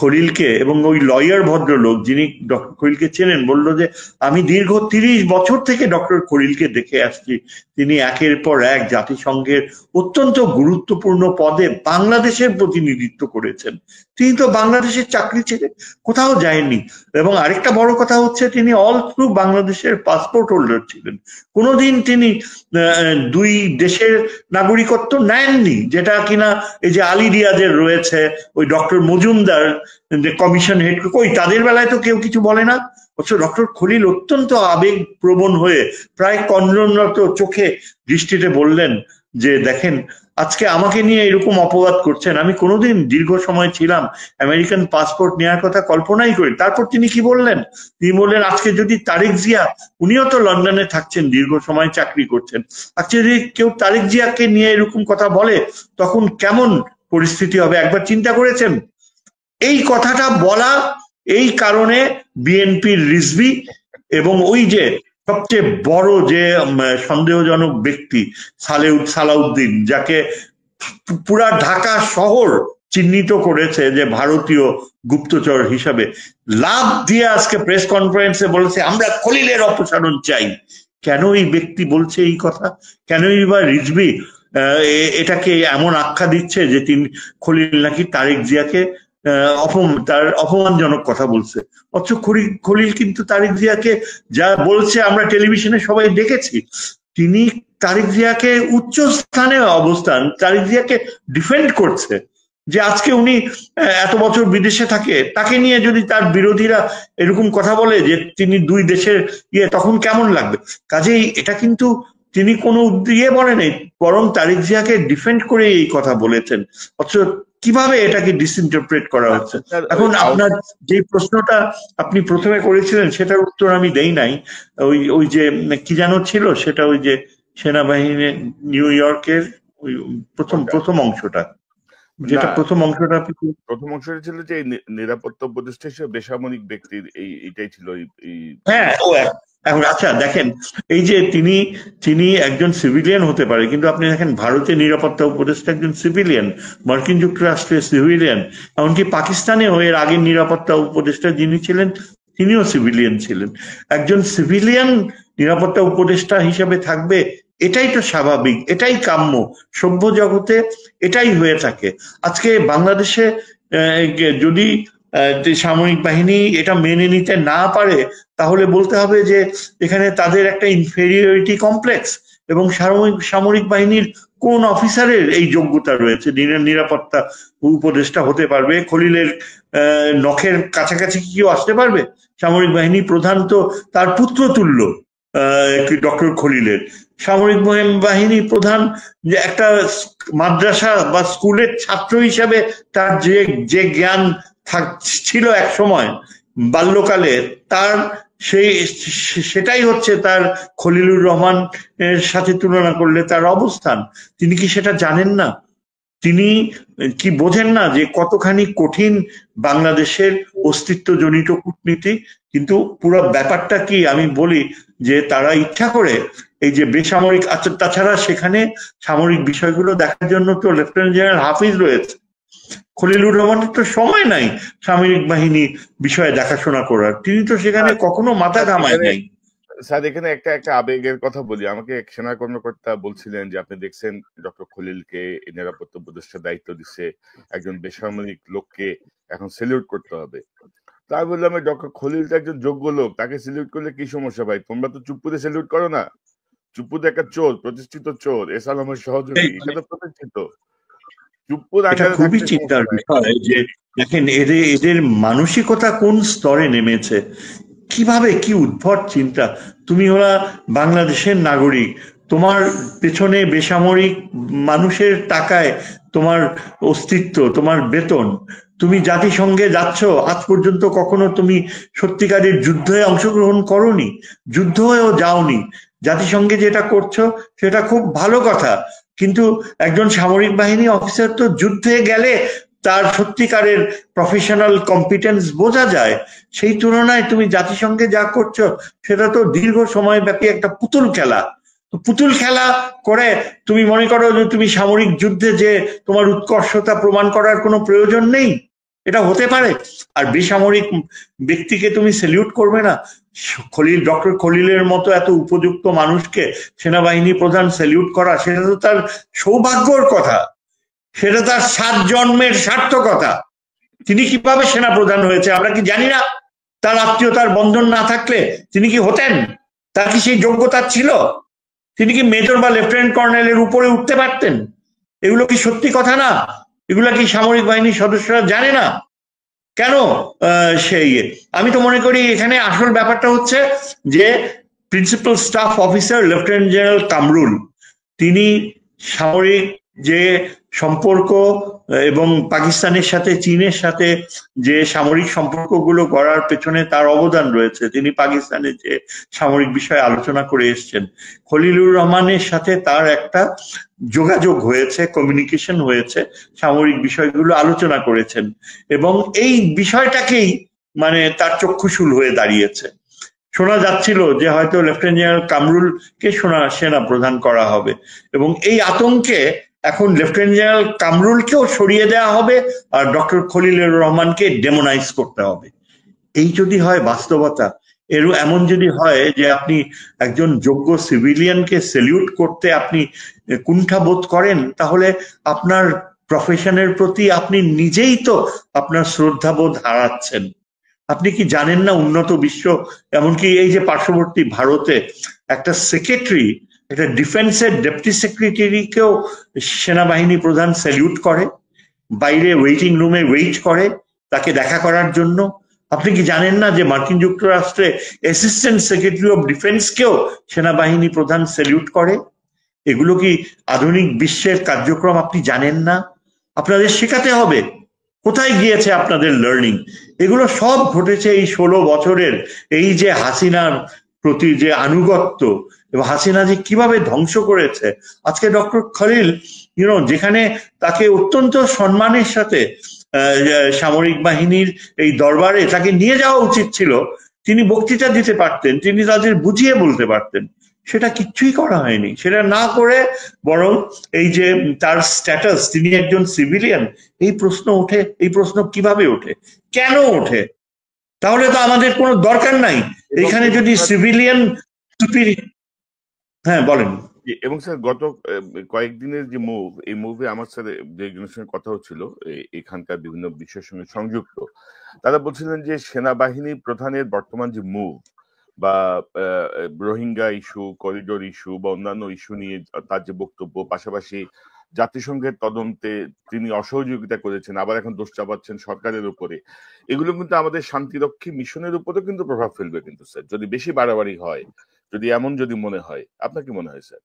খলিলকে, এবং ওই লয়ার ভদ্রলোক যিনি ডক্টর খলিলকে চেনেন, বললো যে আমি দীর্ঘ 30 বছর থেকে ডক্টর খলিলকে দেখে আসছি, তিনি একের পর এক জাতিসংঘের অত্যন্ত গুরুত্বপূর্ণ পদে বাংলাদেশের প্রতিনিধিত্ব করেছেন। তিনি তো বাংলাদেশের চাকরি ছেড়ে কোথাও যায়নি। এবং আরেকটা বড় কথা হচ্ছে, তিনি অল থ্রু বাংলাদেশের পাসপোর্ট হোল্ডার ছিলেন, কোনোদিন তিনি দুই দেশের নাগরিকত্ব নেননি, যেটা কিনা এই যে আলী রিয়াজের রয়েছে, ওই ডক্টর মজুমদার যে কমিশন হেড, কই তাদের বেলায় তো কেউ কিছু বলে না। অথচ ডক্টর খলিল অত্যন্ত আবেগ প্রবণ হয়ে প্রায় কন্দনরত চোখে দৃষ্টিতে বললেন যে দেখেন, আজকে আমাকে নিয়ে এরকম অপবাদ করছেন, আমি কোনোদিন দীর্ঘ সময় ছিলাম, আমেরিকান পাসপোর্ট নেওয়ার কথা কল্পনাই করি। তারপর তিনি কি বললেন? তিনি বললেন আজকে যদি তারেক জিয়া, উনিও তো লন্ডনে থাকছেন, দীর্ঘ সময় চাকরি করছেন, আজকে যদি কেউ তারেক জিয়াকে নিয়ে এরকম কথা বলে তখন কেমন পরিস্থিতি হবে একবার চিন্তা করেছেন? এই কথাটা বলা এই কারণে বিএনপির রিজভী এবং ওই যে সবচেয়ে বড় যে সন্দেহজনক ব্যক্তি সালাউদ্দিন, যাকে পুরা ঢাকা শহর চিহ্নিত করেছে যে ভারতীয় গুপ্তচর হিসাবে, লাভ দিয়ে আজকে প্রেস কনফারেন্সে বলেছে আমরা খলিলের অপসারণ চাই। কেন এই ব্যক্তি বলছে এই কথা? কেনই বা রিজভী এটাকে এমন আখ্যা দিচ্ছে যে তিনি খলিল নাকি তারেক জিয়াকে তার অপমানজনক কথা বলছে? অথচ খলিল কিন্তু তারেক জিয়াকে যা বলছে আমরা টেলিভিশনে সবাই দেখেছি। তিনি তারেক জিয়াকে উচ্চ স্থানে অবস্থান, তারেক জিয়াকে ডিফেন্ড করছে যে আজকে উনি এত বছর বিদেশে থাকে, তাকে নিয়ে যদি তার বিরোধীরা এরকম কথা বলে যে তিনি দুই দেশের তখন কেমন লাগবে? কাজেই এটা কিন্তু তিনি কোনো বলেন, বরং তারেক জিয়াকে ডিফেন্ড করে এই কথা বলেছেন। অথচ কিভাবে এটাকে ডিসইন্টারপ্রেট করা হচ্ছে? এখন আপনার যে প্রশ্নটা আপনি প্রথমে করেছিলেন সেটার উত্তর আমি দেই নাই। ওই যে কি যেন ছিল সেটা, ওই যে সেনাবাহিনী নিউ ইয়র্কের ওই প্রথম অংশটা। যেটা না, প্রথম অংশটা প্রথম অংশটা ছিল যে নিরাপত্তা উপদেষ্টা হিসেবে বেসামরিক ব্যক্তির এটাই ছিল এই হ্যাঁ এখন আচ্ছা দেখেন, এই যে তিনি তিনি একজন সিভিলিয়ান হতে পারে, কিন্তু আপনি দেখেন ভারতের নিরাপত্তা উপদেষ্টা একজন সিভিলিয়ান, মার্কিন যুক্তরাষ্ট্রের সিভিলিয়ান, এমনকি পাকিস্তানেও এর আগের নিরাপত্তা উপদেষ্টা যিনি ছিলেন তিনিও সিভিলিয়ান ছিলেন। একজন সিভিলিয়ান নিরাপত্তা উপদেষ্টা হিসেবে থাকবে, এটাই তো স্বাভাবিক, এটাই কাম্য, সভ্য জগতে এটাই হয়ে থাকে। আজকে বাংলাদেশে যদি সামরিক বাহিনী এটা মেনে নিতে না পারে, তাহলে বলতে হবে যে এখানে তাদের একটা ইনফেরিয়রিটি কমপ্লেক্স, এবং সামরিক বাহিনীর কোন অফিসারের এই যোগ্যতা রয়েছে নিরাপত্তা উপদেষ্টা হতে পারবে? খলিলের নখের কাছাকাছি কি কেউ আসতে পারবে? সামরিক বাহিনী প্রধান তো তার পুত্র তুল্য ডক্টর খলিলের। সামরিক বাহিনী প্রধান যে একটা মাদ্রাসা বা স্কুলের ছাত্র হিসাবে তার যে জ্ঞান ছিল এক সময় বাল্যকালে, তার সেটাই হচ্ছে তার খলিলুর রহমান এর সাথে তুলনা করলে তার অবস্থান। তিনি কি সেটা জানেন না? তিনি কি বোঝেন না যে কতখানি কঠিন বাংলাদেশের অস্তিত্বজনিত কূটনীতি? কিন্তু পুরো ব্যাপারটা কি আমি বলি যে তারা ইচ্ছা করে এই যে বেসামরিক, আচ্ছা তাছাড়া সেখানে সামরিক বিষয়গুলো দেখার জন্য তো লেফটেন্যান্ট জেনারেল হাফিজ রয়েছে। খলিলুর রহমানের তো সময় নাই সামরিক বাহিনী বিষয়ে দেখাশোনা করার, তিনি তো সেখানে কখনো মাথা ঘামায় নাই। স্যার এখানে একটা আবেগের কথা বলি। আমাকে এক সেনা কর্মকর্তা বলছিলেন যে আপনি দেখছেন ডক্টর খলিলকে নিরাপত্তা উপদেষ্টার দায়িত্ব দিচ্ছে, একজন বেসামরিক লোককে এখন সেলিউট করতে হবে। তাই বললাম ডক্টর খলিল তো একজন যোগ্য লোক, তাকে সেলিউট করলে কি সমস্যা ভাই? তোমরা তো চুপ্পুতে সেলিউট করো না। চুপ্পুতে একটা চোর, প্রতিষ্ঠিত চোর, এসালামের সহযোগী, এটা তো প্রতিষ্ঠিত। এটা খুবই চিন্তার বিষয় যে দেখেন এদের মানসিকতা কোন স্তরে নেমেছে, কিভাবে, কি উদ্ভট চিন্তা। তুমি হলা বাংলাদেশের নাগরিক, তোমার পেছনে বেসামরিক মানুষের টাকায় তোমার অস্তিত্ব, তোমার বেতন, তুমি জাতিসংঘে যাচ্ছ, আজ পর্যন্ত কখনো তুমি সত্যিকারের যুদ্ধে অংশগ্রহণ করনি, যুদ্ধ হয়েও যাওনি, জাতিসংঘে যেটা করছো সেটা খুব ভালো কথা, কিন্তু একজন সামরিক বাহিনী অফিসার তো যুদ্ধে গেলে তার সত্যিকারের প্রফেশনাল কম্পিটেন্স বোঝা যায়। সেই তুলনায় তুমি জাতিসংঘে যা করছো সেটা তো দীর্ঘ সময় ব্যাপী একটা পুতুল খেলা। পুতুল খেলা করে তুমি মনে করো যে তুমি সামরিক যুদ্ধে যে তোমার উৎকর্ষতা প্রমাণ করার কোনো প্রয়োজন নেই, এটা হতে পারে? আর বেসামরিক ব্যক্তিকে তুমি সেলিউট করবে না? ডক্টর খলিলের মতো এত উপযুক্ত মানুষকে সেনাবাহিনী প্রধান সেলিউট করা, সেটা তো তার সৌভাগ্যর কথা, সেটা তার 7 জন্মের সার্থকতা। তিনি কিভাবে সেনা প্রধান হয়েছে আমরা কি জানি না? তার আত্মীয়তার বন্ধন না থাকলে তিনি কি হতেন? তার কি সেই যোগ্যতা ছিল? তিনি কি মেজর বা লেফটেন্যান্ট কর্নেলের উপরে উঠতে পারতেন? এগুলো কি সত্যি কথা না? এগুলো কি সামরিক বাহিনীর সদস্যরা জানে না? কেন সেই আমি তো মনে করি এখানে আসল ব্যাপারটা হচ্ছে যে principal staff officer lieutenant general Kamrul, তিনি সামরিক যে সম্পর্ক এবং পাকিস্তানের সাথে চীনের সাথে যে সামরিক সম্পর্কগুলো গড়ার পেছনে তার অবদান রয়েছে, তিনি পাকিস্তানের যে সামরিক বিষয়ে আলোচনা করে এসছেন। খলিলুর রহমানের সাথে তার একটা যোগাযোগ হয়েছে, কমিউনিকেশন হয়েছে, সামরিক বিষয়গুলো আলোচনা করেছেন, এবং এই বিষয়টাকেই মানে তার চক্ষুশূল হয়ে দাঁড়িয়েছে। শোনা যাচ্ছিল যে হয়তো লেফটেন্যান্ট জেনারেল কামরুলকে সেনা প্রধান করা হবে, এবং এই আতঙ্কে এখন লেফটেন্যান্ট জেনারেল কামরুলকেও সরিয়ে দেওয়া হবে আর ডক্টর খলিলুর রহমানকে ডেমোনাইজ করতে হবে। এই যদি হয় বাস্তবতা, এমন যদি হয় যে আপনি একজন যোগ্য সিভিলিয়ানকে সেলিউট করতে আপনি কুণ্ঠাবোধ করেন, তাহলে আপনার প্রফেশনের প্রতি আপনি নিজেই তো আপনার শ্রদ্ধাবোধ হারাচ্ছেন। আপনি কি জানেন না উন্নত বিশ্ব, এমনকি এই যে পার্শ্ববর্তী ভারতে একটা সেক্রেটারি, একটা ডিফেন্সের ডেপুটি সেক্রেটারিকেও সেনাবাহিনী প্রধান স্যালিউট করে, বাইরে ওয়েটিং রুমে ওয়েট করে তাকে দেখা করার জন্য? আপনি কি জানেন না যে মার্কিন যুক্তরাষ্ট্রে অ্যাসিস্ট্যান্ট সেক্রেটারি অফ ডিফেন্সকেও সেনাবাহিনী প্রধান স্যালিউট করে? এগুলো কি আধুনিক বিশ্বের কার্যক্রম আপনি জানেন না? আপনাদের শেখাতে হবে। কোথায় গিয়েছে আপনাদের লার্নিং? এগুলো সব ঘটেছে এই 16 বছরের এই যে হাসিনার প্রতি যে আনুগত্য, এবং হাসিনা যে কিভাবে ধ্বংস করেছে। আজকে ডক্টর খলিল যেখানে তাকে অত্যন্ত সম্মানের সাথে সামরিক বাহিনীর এই দরবারে তাকে নিয়ে যাওয়া উচিত ছিল, তিনি বক্তৃতা দিতে পারতেন, তিনি তাদের বুঝিয়ে বলতে পারতেন। সেটা কিচ্ছুই করা হয়নি। সেটা না করে বরং এই যে তার স্ট্যাটাস, তিনি একজন সিভিলিয়ান, এই প্রশ্ন ওঠে। এই প্রশ্ন কিভাবে ওঠে, কেন ওঠে? তাহলে তো আমাদের কোনো দরকার নাই এখানে যদি সিভিলিয়ান। হ্যাঁ বলেন। এবং স্যার গত কয়েকদিনের যে মুভ, এই মুভে আমার স্যার যে একজনের সঙ্গে কথা হচ্ছিল এখানকার বিভিন্ন বিষয়ের সঙ্গে সংযুক্ত, তারা বলছিলেন যে সেনাবাহিনী প্রধানের বর্তমান যে মুভ বা রোহিঙ্গা ইস্যু, করিডোর ইস্যু বা অন্যান্য ইস্যু নিয়ে তার যে বক্তব্য, পাশাপাশি জাতিসংঘের তদন্তে তিনি অসহযোগিতা করেছেন, আবার এখন দোষ চাপাচ্ছেন সরকারের উপরে, এগুলো কিন্তু আমাদের শান্তিরক্ষী মিশনের উপরেও কিন্তু প্রভাব ফেলবে কিন্তু স্যার, যদি বেশি বাড়াবাড়ি হয়, যদি এমন যদি মনে হয়। আপনার কি মনে হয় স্যার?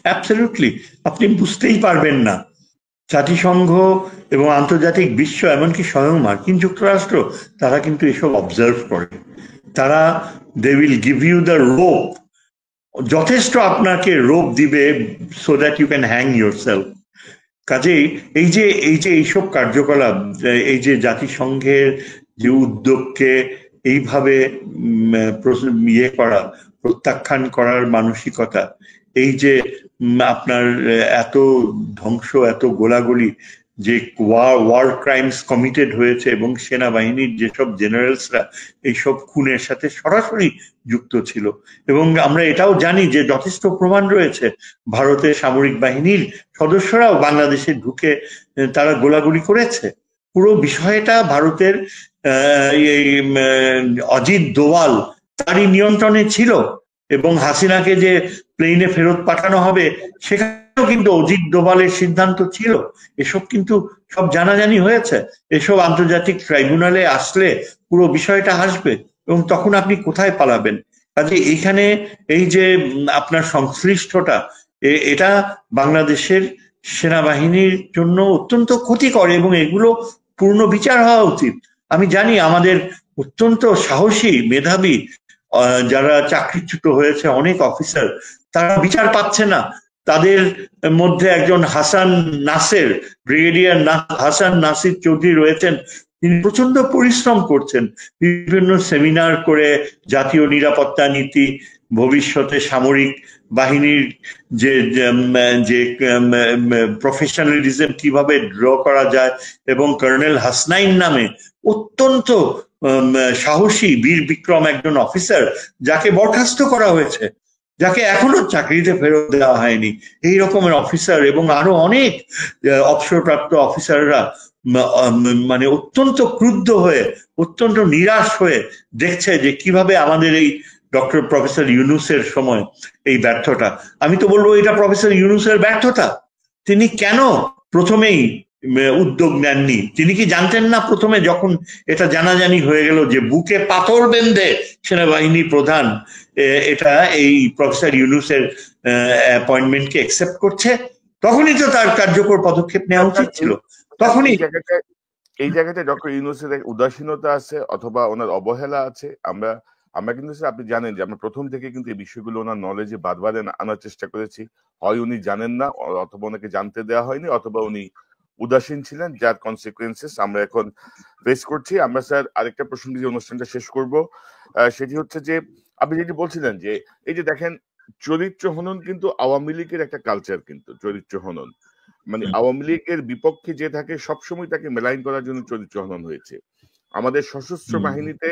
অ্যাবসলিউটলি, আপনি বুঝতেই পারবেন না। জাতিসংঘ এবং আন্তর্জাতিক বিশ্ব, এমনকি স্বয়ং মার্কিন যুক্তরাষ্ট্র, তারা কিন্তু এসব অবজার্ভ করে। তারা they will give you the rope, যথেষ্ট আপনাকে রোপ দিবে so that you can hang yourself. কাজেই এইসব কার্যকলাপ, এই যে জাতিসংঘের যে উদ্যোগকে এইভাবে ইয়ে করা, প্রত্যাখ্যান করার মানসিকতা, এই যে আপনার এত ধ্বংস, এত গোলাগুলি, যে ওয়ার ক্রাইমস কমিটেড হয়েছে, এবং সেনাবাহিনীর যেসব জেনারেলসরা এইসব খুনের সাথে সরাসরি যুক্ত ছিল। এবং আমরা এটাও জানি যে যথেষ্ট প্রমাণ রয়েছে ভারতের সামরিক বাহিনীর সদস্যরাও বাংলাদেশে ঢুকে তারা গোলাগুলি করেছে। পুরো বিষয়টা ভারতের অজিত দোভাল তারই নিয়ন্ত্রণে ছিল, এবং হাসিনাকে যে প্লেনে ফেরত পাঠানো হবে সেখানেও কিন্তু অজিত দোভালের সিদ্ধান্ত ছিল। এসব কিন্তু সব জানাজানি হয়েছে। এসব আন্তর্জাতিক ট্রাইব্যুনালে আসলে পুরো বিষয়টা আসবে, এবং তখন আপনি কোথায় পালাবেন? কাজে এইখানে এই যে আপনার সংশ্লিষ্টতা, এটা বাংলাদেশের সেনাবাহিনীর জন্য অত্যন্ত ক্ষতিকর, এবং এগুলো পূর্ণ বিচার হওয়া উচিত। আমি জানি আমাদের অত্যন্ত সাহসী, মেধাবী যারা চাকরিচ্যুত হয়েছে অনেক অফিসার, তারা বিচার পাচ্ছে না। তাদের মধ্যে একজন হাসান নাসের, ব্রিগেডিয়ার হাসান নাসির চৌধুরী রয়েছেন। তিনি প্রচন্ড পরিশ্রম করছেন, বিভিন্ন সেমিনার করে জাতীয় নিরাপত্তা নীতি, ভবিষ্যতে সামরিক বাহিনীর যে প্রফেশনালিজম কিভাবে ড্র করা যায়, এবং কর্নেল হাসনাইন নামে অত্যন্ত সাহসী বীর বিক্রম একজন অফিসার, যাকে বরখাস্ত করা হয়েছে, যাকে এখনো চাকরিতে ফেরত দেওয়া হয়নি, এই রকমের অফিসার এবং আরো অনেক অবসরপ্রাপ্ত অফিসাররা মানে অত্যন্ত ক্রুদ্ধ হয়ে, অত্যন্ত নিরাশ হয়ে দেখছে যে কিভাবে আমাদের এই ডক্টর প্রফেসর ইউনূসের সময় এই ব্যর্থতা। আমি তো বলবো এটা প্রফেসর ইউনূসের ব্যর্থতা। তিনি কেন প্রথমেই উদ্যোগ নেননি? তিনি কি জানতেন না প্রথমে, যখন এটা জানাজানি হয়ে গেল যে বুকে পাথর বেঁধে সেনাবাহিনী প্রধান এটা এই প্রফেসর ইউনূসের অ্যাপয়েন্টমেন্টকে অ্যাকসেপ্ট করছে, তখনই তো তার কার্যকর পদক্ষেপ নেওয়া উচিত ছিল। তখনই এই জায়গাতে ডক্টর ইউনূসের উদাসীনতা আছে অথবা ওনার অবহেলা আছে। আমরা কিন্তু স্যার, আপনি জানেন যে আমরা প্রথম থেকে কিন্তু এই বিষয়গুলো ওনার নলেজে বারবার আনার চেষ্টা করেছি। হয় উনি জানেন না, অথবা ওনাকে জানতে দেওয়া হয়নি, অথবা উনি উদাসীন ছিলেন, যার কনসিকুয়েন্সেস আমরা এখন ফেস করছি। আমরা স্যার আরেকটা প্রসঙ্গে যে অনুষ্ঠানটা শেষ করব, সেটি হচ্ছে যে আপনি যেটি বলছিলেন যে এই যে দেখেন, চরিত্র হনন কিন্তু আওয়ামী লীগের একটা কালচার, কিন্তু চরিত্র হনন মানে আওয়ামী লীগের বিপক্ষে যে থাকে সবসময় তাকে মেলাইন করার জন্য চরিত্র হনন হয়েছে। আমাদের সশস্ত্র বাহিনীতে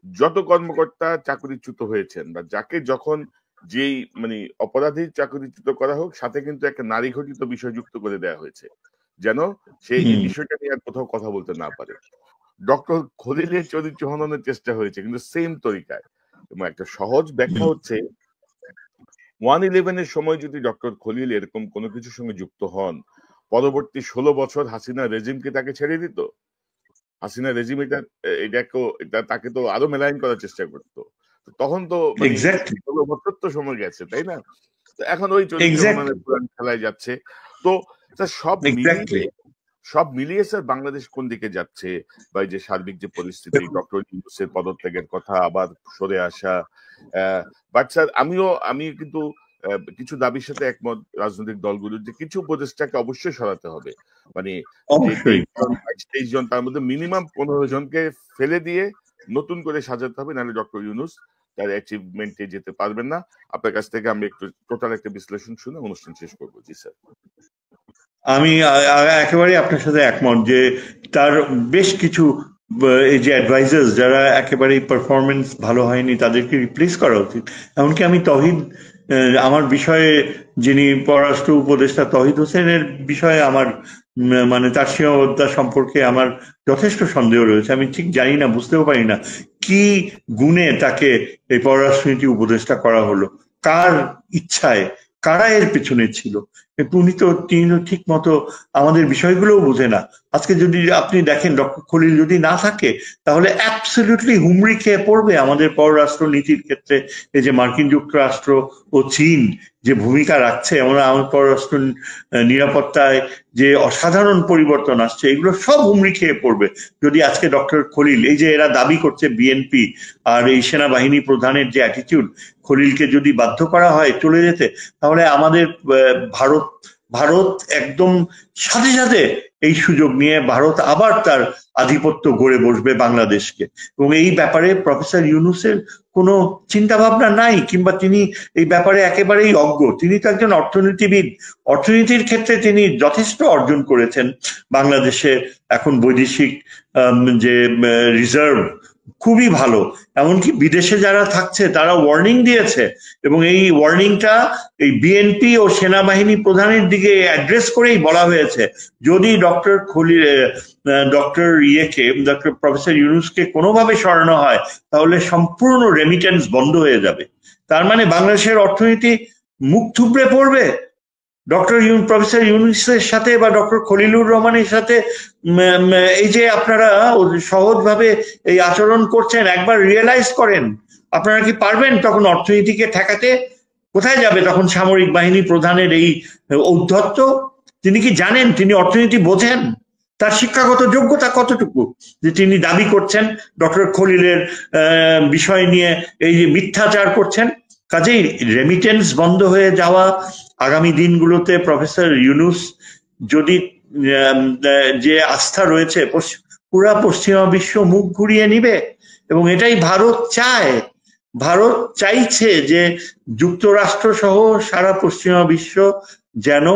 যত কর্মকর্তা চাকরিচ্যুত হয়েছেন, বা যাকে যখন যেই মানে অপরাধীর চাকরিচ্যুত করা হোক, সাথে কিন্তু একটা নারী ঘটিত বিষয় যুক্ত করে দেওয়া হয়েছে, যেন সে এই বিষয়টা নিয়ে আর কোথাও কথা বলতে না পারে। ডক্টর খলিলের চরিত্র হননের চেষ্টা হয়েছে কিন্তু সেম তরিকায়। এবং একটা সহজ ব্যাখ্যা হচ্ছে 1/11 সময় যদি ডক্টর খলিল এরকম কোনো কিছুর সঙ্গে যুক্ত হন, পরবর্তী 16 বছর হাসিনা রেজিমকে তাকে ছেড়ে দিত। হাসিনা রেজিম তাকে তো আরো মেলাইন করার চেষ্টা করতো। তখন তো 16 বছর তো সময় গেছে, তাই না? এখন ওই চরিত্র খেলায় যাচ্ছে। তো সব মিলিয়ে স্যার বাংলাদেশ কোন দিকে যাচ্ছে, বা যে সার্বিক যে পরিস্থিতি, ডক্টর ইউনূসের পদত্যাগের কথা, আবার সরে আসা, বাট স্যার আমি কিন্তু কিছু দাবির সাথে একমত রাজনৈতিক দলগুলোর, যে কিছু উপদেষ্টাকে অবশ্যই সরাতে হবে। মানে যে 23 জন তার মধ্যে মিনিমাম 15 জনকে ফেলে দিয়ে নতুন করে সাজাতে হবে, নাহলে ডক্টর ইউনূস তার অ্যাচিভমেন্টে যেতে পারবেন না। আপনার কাছ থেকে আমি একটু টোটাল একটা বিশ্লেষণ শুনে অনুষ্ঠান শেষ করবো। জি স্যার। আমি একেবারে আপনার সাথে একমত যে তার বেশ কিছু এই যে অ্যাডভাইজার্স যারা একেবারেই পারফরমেন্স ভালো হয়নি তাদেরকে রিপ্লেস করা উচিত। এমনকি আমি তহিদ, আমার বিষয়ে যিনি পররাষ্ট্র উপদেষ্টা তহিদ হোসেনের বিষয়ে আমার মানে তার সীমাবদ্ধতা সম্পর্কে আমার যথেষ্ট সন্দেহ রয়েছে। আমি ঠিক জানি না, বুঝতেও পারি না কি গুণে তাকে এই পররাষ্ট্রনীতি উপদেষ্টা করা হলো, কার ইচ্ছায়, কারা এর পেছনে ছিল। তিনি তো ঠিক মতো আমাদের বিষয়গুলোও বোঝে না। আজকে যদি আপনি দেখেন ডক্টর খলিল যদি না থাকে তাহলে অ্যাবসলিউটলি হুমড়ি খেয়ে পড়বে আমাদের পররাষ্ট্র নীতির ক্ষেত্রে। এই যে মার্কিন যুক্তরাষ্ট্র ও চীন যে ভূমিকা রাখছে, আমরা আমার পররাষ্ট্র নিরাপত্তায় যে অসাধারণ পরিবর্তন আসছে, এগুলো সব হুমড়ি খেয়ে পড়বে যদি আজকে ডক্টর খলিল, এই যে এরা দাবি করছে বিএনপি আর এই সেনাবাহিনী প্রধানের যে অ্যাটিটিউড, খলিলকে যদি বাধ্য করা হয় চলে যেতে, তাহলে আমাদের ভারত একদম সাথে সাথে এই সুযোগ নিয়ে ভারত আবার তার আধিপত্য গড়ে বসবে বাংলাদেশকে। এবং এই ব্যাপারে প্রফেসর ইউনূসের কোনো চিন্তা ভাবনা নাই, কিংবা তিনি এই ব্যাপারে একেবারেই অজ্ঞ। তিনি তো একজন অর্থনীতিবিদ, অর্থনীতির ক্ষেত্রে তিনি যথেষ্ট অর্জন করেছেন। বাংলাদেশে এখন বৈদেশিক যে রিজার্ভ খুবই ভালো, এমনকি বিদেশে যারা থাকছে তারা ওয়ার্নিং দিয়েছে, এবং এই ওয়ার্নিংটা এই বিএনপি ও সেনাবাহিনী প্রধানের দিকে অ্যাড্রেস করেই বলা হয়েছে, যদি ডক্টর প্রফেসর ইউনূসকে কোনোভাবে সরানো হয় তাহলে সম্পূর্ণ রেমিটেন্স বন্ধ হয়ে যাবে। তার মানে বাংলাদেশের অর্থনীতি মুখ থুবড়ে পড়বে। প্রফেসর ইউনূসের সাথে বা ডক্টর খলিলুর রহমানের সাথে এই যে আপনারা সহজভাবে এই আচরণ করছেন, একবার রিয়েলাইজ করেন, আপনারা কি পারবেন তখন অর্থনীতিকে ঠেকাতে? কোথায় যাবে তখন সামরিক বাহিনী প্রধানের এই ঔদ্ধত্য? তিনি কি জানেন? তিনি অর্থনীতি বোঝেন? তার শিক্ষাগত যোগ্যতা কতটুকু যে তিনি দাবি করছেন ডক্টর খলিলের বিষয় নিয়ে এই যে মিথ্যাচার করছেন? কাজেই রেমিটেন্স বন্ধ হয়ে যাওয়া আগামী দিনগুলোতে প্রফেসর ইউনূস যদি যে আস্থা রয়েছে পুরা পশ্চিমা বিশ্ব মুখ ঘুরিয়ে নিবে, এবং এটাই ভারত চায়। ভারত চাইছে যে যুক্তরাষ্ট্র সহ সারা পশ্চিমা বিশ্ব যেন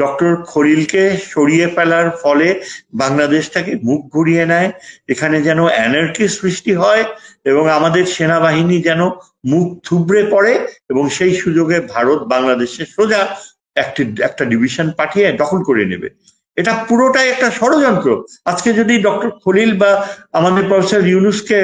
ডক্টর খলিলকে সরিয়ে ফেলার ফলে বাংলাদেশটাকে মুখ ঘুরিয়ে নেয়, এখানে যেন অ্যানার্কি সৃষ্টি হয় এবং আমাদের সেনাবাহিনী যেন মুখ থুবড়ে পড়ে, এবং সেই সুযোগে ভারত বাংলাদেশে সোজা একটা ডিভিশন পাঠিয়ে দখল করে নেবে। এটা পুরোটাই একটা ষড়যন্ত্র। আজকে যদি ডক্টর খলিল বা আমাদের প্রফেসর ইউনূসকে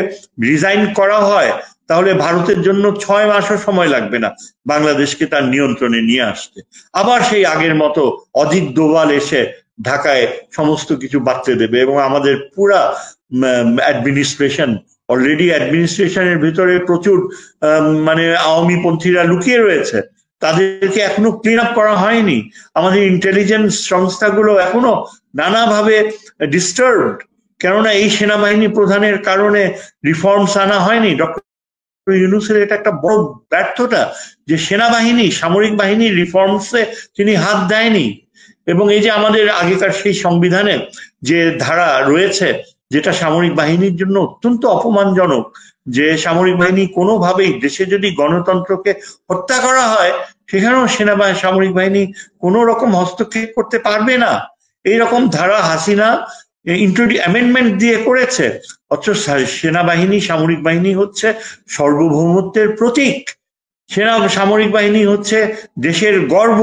রিজাইন করা হয় তাহলে ভারতের জন্য 6 মাসও সময় লাগবে না বাংলাদেশকে তার নিয়ন্ত্রণে নিয়ে আসতে। আবার সেই আগের মতো অজিত দোভাল এসে ঢাকায় সমস্ত কিছু বাঁচতে দেবে, এবং আমাদের পুরা অ্যাডমিনিস্ট্রেশন, অলরেডি অ্যাডমিনিস্ট্রেশনের ভিতরে প্রচুর মানে আওয়ামী পন্থীরা লুকিয়ে রয়েছে, তাদেরকে এখনো ক্লিন আপ করা হয়নি। আমাদের ইন্টেলিজেন্স সংস্থাগুলো এখনো নানাভাবে ডিস্টার্বড, কেননা এই সেনাবাহিনী প্রধানের কারণে রিফর্মস আনা হয়নি। ডক্টর ইউনূসের এটা একটা বড় ব্যর্থতা যে সেনাবাহিনী, সামরিক বাহিনীর রিফর্মসে তিনি হাত দেয়নি। এবং এই যে আমাদের আগেকার সেই সংবিধানে যে ধারা রয়েছে যেটা সামরিক বাহিনীর জন্য অত্যন্ত অপমানজনক, যে সামরিক বাহিনী কোনোভাবেই দেশে যদি গণতন্ত্রকে হত্যা করা হয় সেখানেও সামরিক বাহিনী কোনো রকম হস্তক্ষেপ করতে পারবে না, এইরকম ধারা হাসিনা অ্যামেন্ডমেন্ট দিয়ে করেছে। অথচ সেনাবাহিনী, সামরিক বাহিনী হচ্ছে সার্বভৌমত্বের প্রতীক। সামরিক বাহিনী হচ্ছে দেশের গর্ব।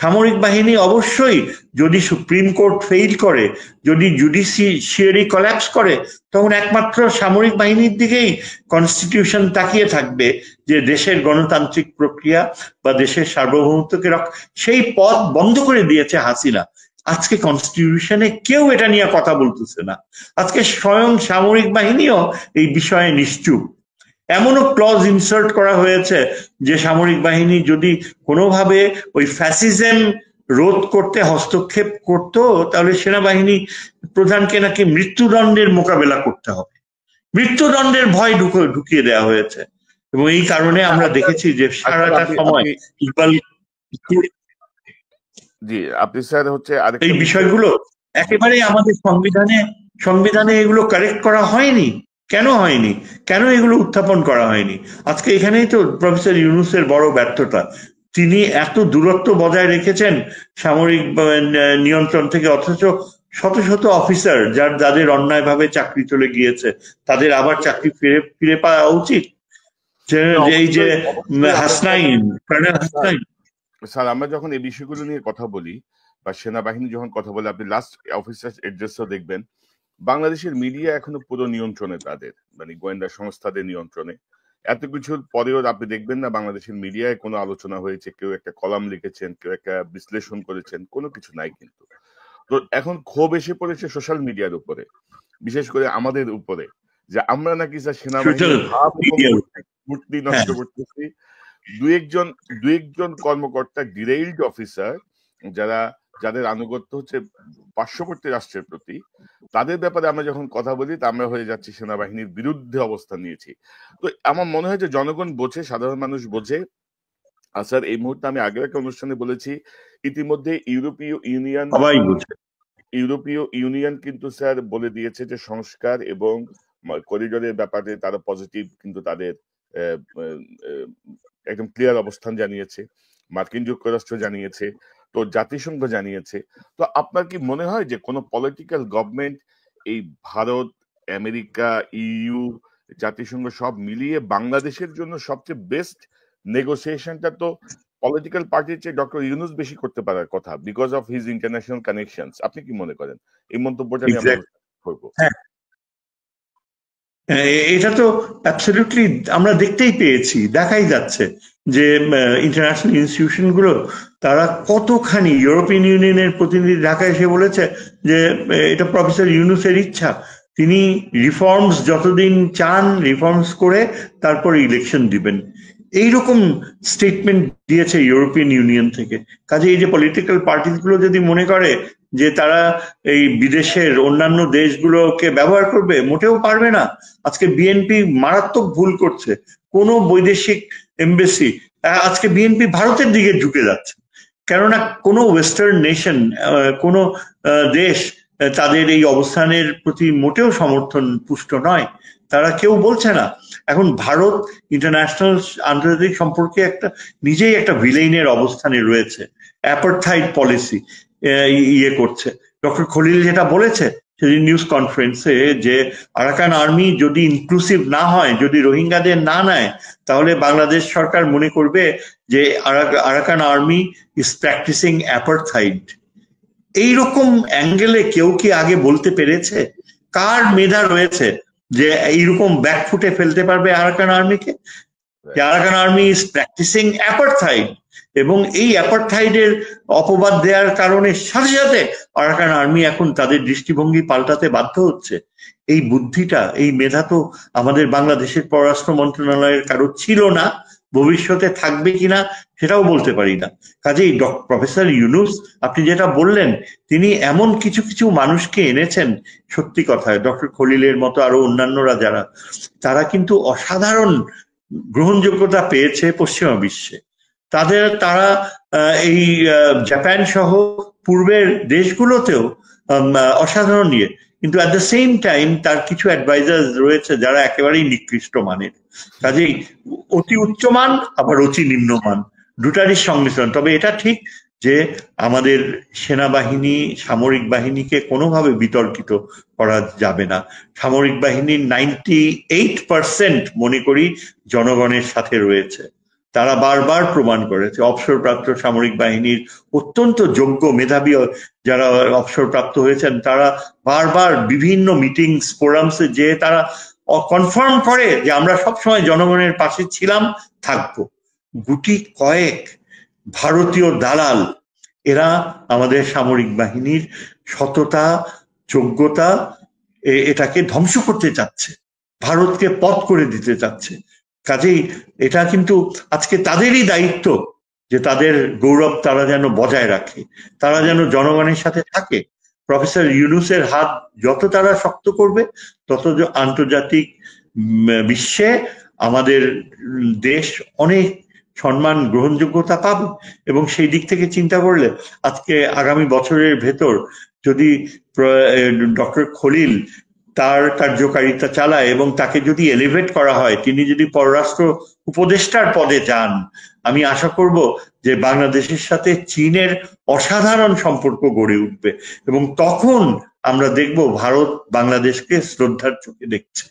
সামরিক বাহিনী অবশ্যই, যদি সুপ্রিম কোর্ট ফেইল করে, যদি জুডিশিয়ারি কোল্যাপস করে, তখন একমাত্র সামরিক বাহিনীর দিকেই কনস্টিটিউশন তাকিয়ে থাকবে যে দেশের গণতান্ত্রিক প্রক্রিয়া বা দেশের সার্বভৌমত্বকে সেই পথ বন্ধ করে দিয়েছে হাসিনা। আজকে কনস্টিটিউশনে কেউ এটা নিয়ে কথা বলতেছে না। আজকে স্বয়ং সামরিক বাহিনীও এই বিষয়ে নিশ্চুপ। এমনও ক্লজ ইনসার্ট করা হয়েছে যে সামরিক বাহিনী যদি কোনোভাবে ওই ফ্যাসিজম রোধ করতে হস্তক্ষেপ করত তাহলে সেনাবাহিনী প্রধানকে নাকি মৃত্যুদণ্ডের মোকাবেলা করতে হবে। মৃত্যুদণ্ডের ভয় ঢুকিয়ে দেওয়া হয়েছে। এবং এই কারণে আমরা দেখেছি যে সারাটা সময় ইকবাল জি আপনি স্যার হচ্ছে এই বিষয়গুলো একেবারেই আমাদের সংবিধানে এগুলো কারেক্ট করা হয়নি। কেন হয়নি? কেন এগুলো উত্থাপন করা হয়নি? আজকে এখানেই তো প্রফেসর ইউনূসের বড় ব্যর্থতা। তিনি এত দূরত্ব বজায় রেখেছেন সামরিক নিয়ন্ত্রণ থেকে, অথচ শত শত অফিসার যাদের অন্যায়ভাবে চাকরি চলে গিয়েছে তাদের আবার চাকরি ফিরে পাওয়া উচিত। এই যে হাসনাইন, কর্নেল হাসনাইন। স্যার আমরা যখন এই বিষয়গুলো নিয়ে কথা বলি বা সেনাবাহিনী যখন কথা বলে, আপনি লাস্ট অফিসার এড্রেসও দেখবেন, বাংলাদেশের মিডিয়া এখনো পুরো নিয়ন্ত্রণে, তাদের মানে গোয়েন্দা সংস্থাদের নিয়ন্ত্রণে। এত কিছুর পরেও আপনি দেখবেন না বাংলাদেশের মিডিয়ায় কোনো আলোচনা হয়েছে, কেউ একটা কলাম লিখেছেন, কেউ একটা বিশ্লেষণ করেছেন, কোনো কিছু নাই। কিন্তু তো এখন ক্ষোভ এসে পড়েছে সোশ্যাল মিডিয়ার উপরে, বিশেষ করে আমাদের উপরে, যে আমরা নাকি স্যার সেনাবাহিনীর মূর্তি নষ্ট করতেছি। দুই একজন কর্মকর্তা, ডিরেইলড অফিসার, যাদের আনুগত্য হচ্ছে পার্শ্ববর্তী রাষ্ট্রের প্রতি, তাদের ব্যাপারে আমরা যখন কথা বলি তা আমরা হয়ে যাচ্ছি সেনাবাহিনীর বিরুদ্ধে অবস্থান নিয়েছি। তো আমার মনে হয় যে জনগণ বোঝে, সাধারণ মানুষ বোঝে। আর স্যার এই মুহূর্তে আমি আগের একটা অনুষ্ঠানে বলেছি, ইতিমধ্যে ইউরোপীয় ইউনিয়ন কিন্তু স্যার বলে দিয়েছে যে সংস্কার এবং করিডোরের ব্যাপারে তারা পজিটিভ, কিন্তু তাদের একদম ক্লিয়ার অবস্থান জানিয়েছে। মার্কিন যুক্তরাষ্ট্র জানিয়েছে, তো জাতিসংঘ জানিয়েছে। তো আপনার কি মনে হয় যে কোনো পলিটিক্যাল গভর্নমেন্ট এই ভারত, আমেরিকা, ইইউ, জাতিসংঘ সব মিলিয়ে বাংলাদেশের জন্য সবচেয়ে বেস্ট নেগোসিয়েশনটা তো পলিটিক্যাল পার্টির চেয়ে ডক্টর ইউনূস বেশি করতে পারার কথা, because of his international connections? আপনি কি মনে করেন? এই মন্তব্যটা নিয়ে আমরা করব। এটা তো অ্যাবসলিউটলি আমরা দেখতেই পেয়েছি, দেখাই যাচ্ছে যে ইন্টারন্যাশনাল ইনস্টিটিউশন গুলো তারা কতখানি, ইউরোপিয়ান ইউনিয়নের প্রতিনিধি ঢাকায় এসে বলেছে যে এটা প্রফেসর ইউনূসের ইচ্ছা, তিনি রিফর্মস যতদিন চান রিফর্মস করে তারপর ইলেকশন দিবেন, এইরকম স্টেটমেন্ট দিয়েছে ইউরোপিয়ান ইউনিয়ন থেকে। কাজে এই যে পলিটিক্যাল পার্টিগুলো যদি মনে করে যে তারা এই বিদেশের অন্যান্য দেশগুলোকে ব্যবহার করবে, মোটেও পারবে না। আজকে বিএনপি মারাত্মক ভুল করছে। কোনো বৈদেশিক এমবেসি, আজকে বিএনপি ভারতের দিকে ঝুঁকে যাচ্ছে, কেননা কোনো ওয়েস্টার্ন নেশন, কোনো দেশ তাদের এই অবস্থানের প্রতি মোটেও সমর্থন পুষ্ট নয়, তারা কেউ বলছে না। এখন ভারত ইন্টারন্যাশনাল আন্তর্জাতিক সম্পর্কে নিজেই একটা ভিলেইনের অবস্থানে রয়েছে, অ্যাপারথাইড পলিসি ইয়ে করছে। ডক্টর খলিল যেটা বলেছে সেদিন নিউজ কনফারেন্সে, যে আরাকান আর্মি যদি ইনক্লুসিভ না হয়, যদি রোহিঙ্গাদের না নেয়, তাহলে বাংলাদেশ সরকার মনে করবে যে আরাকান আর্মি ইজ প্র্যাকটিসিং অ্যাপারথাইড। এইরকম অ্যাঙ্গেলে কেউ কি আগে বলতে পেরেছে? কার মেধা রয়েছে যে এইরকম ব্যাকফুটে ফেলতে পারবে আরাকান আর্মিকে? Arakan army is practising apartheid, এবং এই অ্যাপারথাইডের অপবাদ দেওয়ার কারণে সাথে সাথে আরাকান আর্মি এখন তাদের দৃষ্টিভঙ্গি পাল্টাতে বাধ্য হচ্ছে। এই বুদ্ধিটা, এই মেধা তো আমাদের বাংলাদেশের পররাষ্ট্র মন্ত্রণালয়ের কারো ছিল না, ভবিষ্যতে থাকবে কিনা সেটাও বলতে পারি না। কাজেই প্রফেসর ইউনূস, আপনি যেটা বললেন, তিনি এমন কিছু কিছু মানুষকে এনেছেন, সত্যি কথায় ডক্টর খলিলের মতো আরো অন্যান্যরা যারা, তারা কিন্তু অসাধারণ গ্রহণযোগ্যতা পেয়েছে পশ্চিমা বিশ্বে। তারা এই জাপান সহ পূর্বের দেশগুলোতেও অসাধারণ ইয়ে, কিন্তু অ্যাট দ্য সেম টাইম তার কিছু অ্যাডভাইজার রয়েছে যারা একেবারেই নিকৃষ্ট মানের। কাজেই অতি উচ্চমান আবার অতি নিম্নমান, দুটারই সংমিশ্রণ। তবে এটা ঠিক যে আমাদের সেনাবাহিনী, সামরিক বাহিনীকে কোনোভাবে বিতর্কিত করা যাবে না। সামরিক বাহিনীর 98% মনে করি জনগণের সাথে রয়েছে। তারা বারবার প্রমাণ করেছে। অবসরপ্রাপ্ত সামরিক বাহিনীর অত্যন্ত যোগ্য মেধাবী যারা অবসরপ্রাপ্ত হয়েছেন, তারা বারবার বিভিন্ন মিটিংস, ফোরামসে যে তারা কনফার্ম করে যে আমরা সবসময় জনগণের পাশে ছিলাম, থাকবো। গুটি কয়েক ভারতীয় দালাল, এরা আমাদের সামরিক বাহিনীর সততা, যোগ্যতা এটাকে ধ্বংস করতে চাচ্ছে, ভারতকে পথ করে দিতে চাচ্ছে। কাজেই এটা কিন্তু আজকে তাদেরই দায়িত্ব যে তাদের গৌরব তারা যেন বজায় রাখে, তারা যেন জনগণের সাথে থাকে। প্রফেসর ইউনূসের হাত যত তারা শক্ত করবে, তত আন্তর্জাতিক বিশ্বে আমাদের দেশ অনেক সম্মান গ্রহণযোগ্যতা পাবে। এবং সেই দিক থেকে চিন্তা করলে আজকে আগামী বছরের ভেতর যদি ডক্টর খলিল তার কার্যকারিতা চালায় এবং তাকে যদি এলিভেট করা হয়, তিনি যদি পররাষ্ট্র উপদেষ্টার পদে যান, আমি আশা করব যে বাংলাদেশের সাথে চীনের অসাধারণ সম্পর্ক গড়ে উঠবে এবং তখন আমরা দেখব ভারত বাংলাদেশকে শ্রদ্ধার চোখে দেখছে।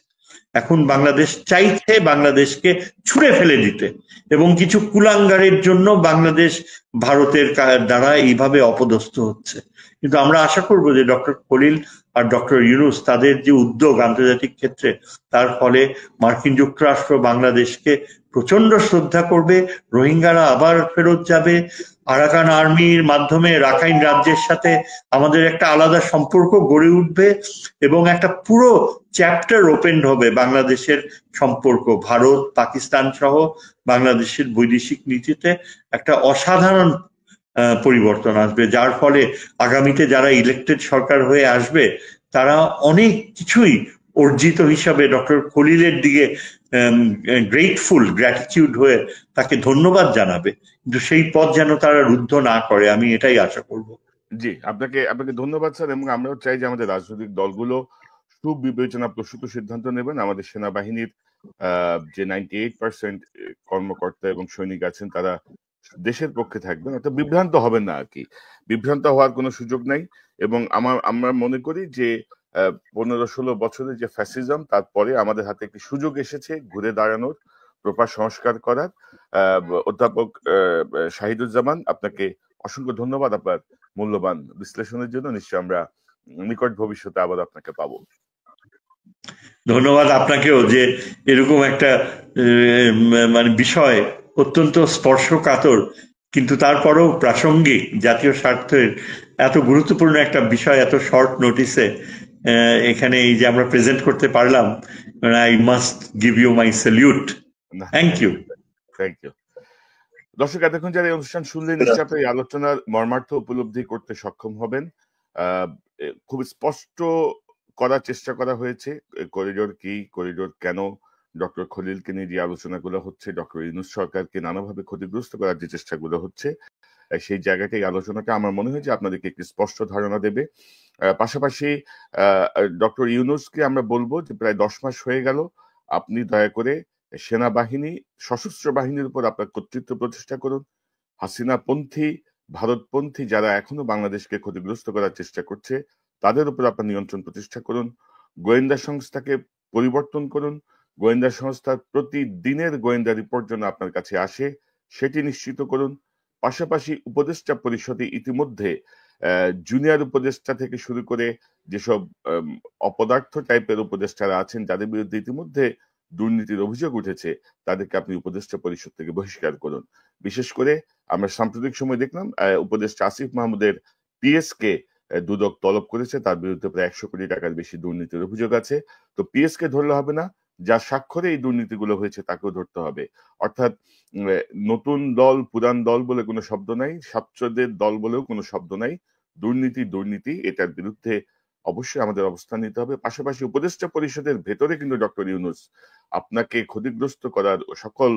এখন বাংলাদেশ চাইছে বাংলাদেশকে ছুঁড়ে ফেলে দিতে, এবং কিছু কুলাঙ্গারের জন্য বাংলাদেশ ভারতের দ্বারা এইভাবে অপদস্থ হচ্ছে। কিন্তু আমরা আশা করব যে ডক্টর খলিল আর ডক্টর ইউনূস তাদের যে উদ্যোগ আন্তর্জাতিক ক্ষেত্রে, তার ফলে মার্কিন যুক্তরাষ্ট্র বাংলাদেশকে প্রচন্ড শ্রদ্ধা করবে, রোহিঙ্গারা আবার ফেরত যাবে, আরাকান আর্মির মাধ্যমে রাখাইন রাজ্যের সাথে আমাদের একটা আলাদা সম্পর্ক গড়ে উঠবে এবং একটা পুরো চ্যাপ্টার ওপেন হবে বাংলাদেশের সম্পর্ক ভারত পাকিস্তান সহ বাংলাদেশের বৈদেশিক নীতিতে একটা অসাধারণ পরিবর্তন আসবে, যার ফলে আগামীতে যারা ইলেক্টেড সরকার হয়ে আসবে তারা অনেক কিছুই অর্জিত হিসাবে ডক্টর খলিলের দিকে গ্রেটফুল গ্র্যাটিটিউড হয়ে তাকে ধন্যবাদ জানাবে, কিন্তু সেই পথ যেন তারা রুদ্ধ না করে, আমি এটাই আশা করব। জি, আপনাকে ধন্যবাদ স্যার। এবং আমরাও চাই যে আমাদের রাজনৈতিক দলগুলো সুবিবেচনা প্রসূত সিদ্ধান্ত নেবেন। আমাদের সেনাবাহিনীর যে 98% কর্মকর্তা এবং সৈনিক আছেন তারা দেশের পক্ষে থাকবেন, অর্থাৎ বিভ্রান্ত হবেন না আর কি, বিভ্রান্ত হওয়ার কোনো সুযোগ নাই। এবং আমরা মনে করি যে 15-16 বছরের যে ফ্যাসিজম, তারপরে আমাদের হাতে একটি সুযোগ এসেছে ঘুরে দাঁড়ানোর, প্রপার সংস্কার করার। অধ্যাপক শাহিদুজ্জামান, আপনাকে অসংখ্য ধন্যবাদ আপনার মূল্যবান বিশ্লেষণের জন্য। নিশ্চয় আমরা নিকট ভবিষ্যতে আবার আপনাকে পাবো। ধন্যবাদ আপনাকেও যে এরকম একটা মানে বিষয় অত্যন্ত স্পর্শকাতর কিন্তু তারপরেও প্রাসঙ্গিক জাতীয় স্বার্থের এত গুরুত্বপূর্ণ একটা বিষয় এত শর্ট নোটিসে এখানে এই যে আমরা প্রেজেন্ট করতে পারলাম, I must give you my salute. Thank you. দর্শক, এতক্ষণ যারা এই অনুষ্ঠান শুনলেন নিশ্চয়ই আপনি এই আলোচনার মর্মার্থ উপলব্ধি করতে সক্ষম হবেন। খুব স্পষ্ট করার চেষ্টা করা হয়েছে করিডোর কি, করিডোর কেন, ডক্টর খলিলকে নিয়ে যে আলোচনাগুলো হচ্ছে, ডক্টর ইউনূস সরকারকে নানাভাবে ক্ষতিগ্রস্ত করার যে চেষ্টাগুলো হচ্ছে, সেই জায়গাটাই আলোচনাটা আমার মনে হয় যে আপনাদেরকে একটি স্পষ্ট ধারণা দেবে। পাশাপাশি ডক্টর ইউনূসকে আমরা বলবো যে প্রায় 10 মাস হয়ে গেল, আপনি দয়া করে সেনাবাহিনী, সশস্ত্র বাহিনীর উপর আপনার কর্তৃত্ব প্রতিষ্ঠা করুন। হাসিনাপন্থী, ভারতপন্থী যারা এখনো বাংলাদেশকে ক্ষতিগ্রস্ত করার চেষ্টা করছে তাদের উপর আপনার নিয়ন্ত্রণ প্রতিষ্ঠা করুন। গোয়েন্দা সংস্থাকে পরিবর্তন করুন। গোয়েন্দা সংস্থার প্রতিদিনের গোয়েন্দা রিপোর্ট যেন আপনার কাছে আসে সেটি নিশ্চিত করুন। পাশাপাশি উপদেষ্টা পরিষদে ইতিমধ্যে জুনিয়র উপদেষ্টা থেকে শুরু করে যেসব অপদার্থ টাইপের উপদেষ্টারা আছেন যাদের বিরুদ্ধে ইতিমধ্যে দুর্নীতির অভিযোগ উঠেছে তাদেরকে আপনি উপদেষ্টা পরিষদ থেকে বহিষ্কার করুন। বিশেষ করে আমরা সাম্প্রতিক সময় দেখলাম উপদেষ্টা আসিফ মাহমুদের পিএস কে দুদক তলব করেছে, তার বিরুদ্ধে প্রায় 100 কোটি টাকার বেশি দুর্নীতির অভিযোগ আছে। তো পিএস কে ধরলে হবে না, যার স্বাক্ষরে এই দুর্নীতিগুলো হয়েছে তাকেও ধরতে হবে। অর্থাৎ নতুন দল পুরান দল বলে কোনো শব্দ নাই, ছাত্রদের দল বলেও কোনো শব্দ নাই। দুর্নীতি, এটার বিরুদ্ধে অবশ্যই আমাদের অবস্থান নিতে হবে। পাশাপাশি উপদেষ্টা পরিষদের ভেতরে কিন্তু ডক্টর ইউনূস আপনাকে ক্ষতিগ্রস্ত করার সকল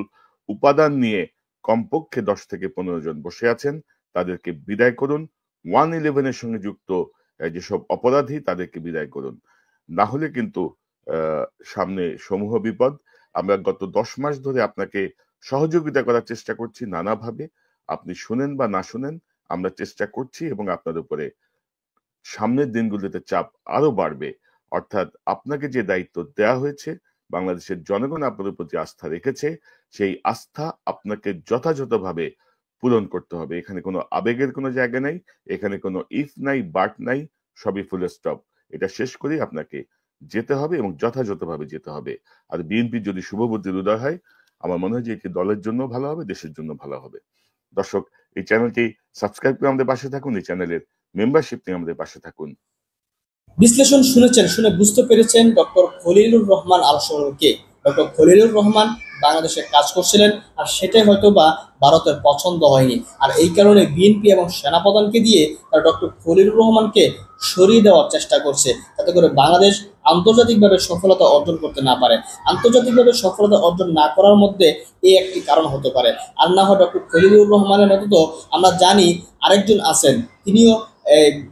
উপাদান নিয়ে কমপক্ষে 10 থেকে 15 জন বসে আছেন, তাদেরকে বিদায় করুন। 111-এর সঙ্গে যুক্ত যেসব অপরাধী তাদেরকে বিদায় করুন, না হলে কিন্তু সামনে সমূহ বিপদ। আমরা গত 10 মাস ধরে আপনাকে সহযোগিতা করার চেষ্টা করছি নানাভাবে, আপনি শুনেন বা না শুনেন আমরা চেষ্টা করছি এবং আপনার উপরে সামনের দিনগুলোতে চাপ আরো বাড়বে। অর্থাৎ আপনাকে যে দায়িত্ব দেওয়া হয়েছে, বাংলাদেশের জনগণ আপনার উপর যে আস্থা রেখেছে, সেই আস্থা আপনাকে যথাযথভাবে পূরণ করতে হবে। এখানে কোনো আবেগের কোনো জায়গা নাই, এখানে কোনো ইফ নাই, বাট নাই, সবই ফুল স্টপ। এটা শেষ করেই আপনাকে যেতে হবে এবং যথাযথভাবে যেতে হবে। আর বিএনপি যদি শুভবুদ্ধির উদয় হয়, আমার মনে হয় যে এটি দলের জন্য ভালো হবে, দেশের জন্য ভালো হবে। দর্শক, এই চ্যানেলটি সাবস্ক্রাইব করে আমাদের পাশে থাকুন, এই চ্যানেলের মেম্বারশিপ নিয়ে আমাদের পাশে থাকুন। বিশ্লেষণ শুনেছেন, শুনে বুঝতে পেরেছেন ডক্টর খলিলুর রহমান আল-শররকে। ডক্টর খলিলুর রহমান বাংলাদেশে কাজ করছিলেন, আর সেটাই হয়তো বা ভারতের পছন্দ হয়নি। আর এই কারণে বিএনপি এবং সেনাপ্রধানকে দিয়ে তারা ডক্টর খলিলুর রহমানকে সরিয়ে দেওয়ার চেষ্টা করছে, যাতে করে বাংলাদেশ আন্তর্জাতিকভাবে সফলতা অর্জন করতে না পারে। আন্তর্জাতিকভাবে সফলতা অর্জন না করার মধ্যে এই একটি কারণ হতে পারে। আর না হয় ডক্টর খলিলুর রহমানের মতো তো আমরা জানি আরেকজন আছেন, তিনিও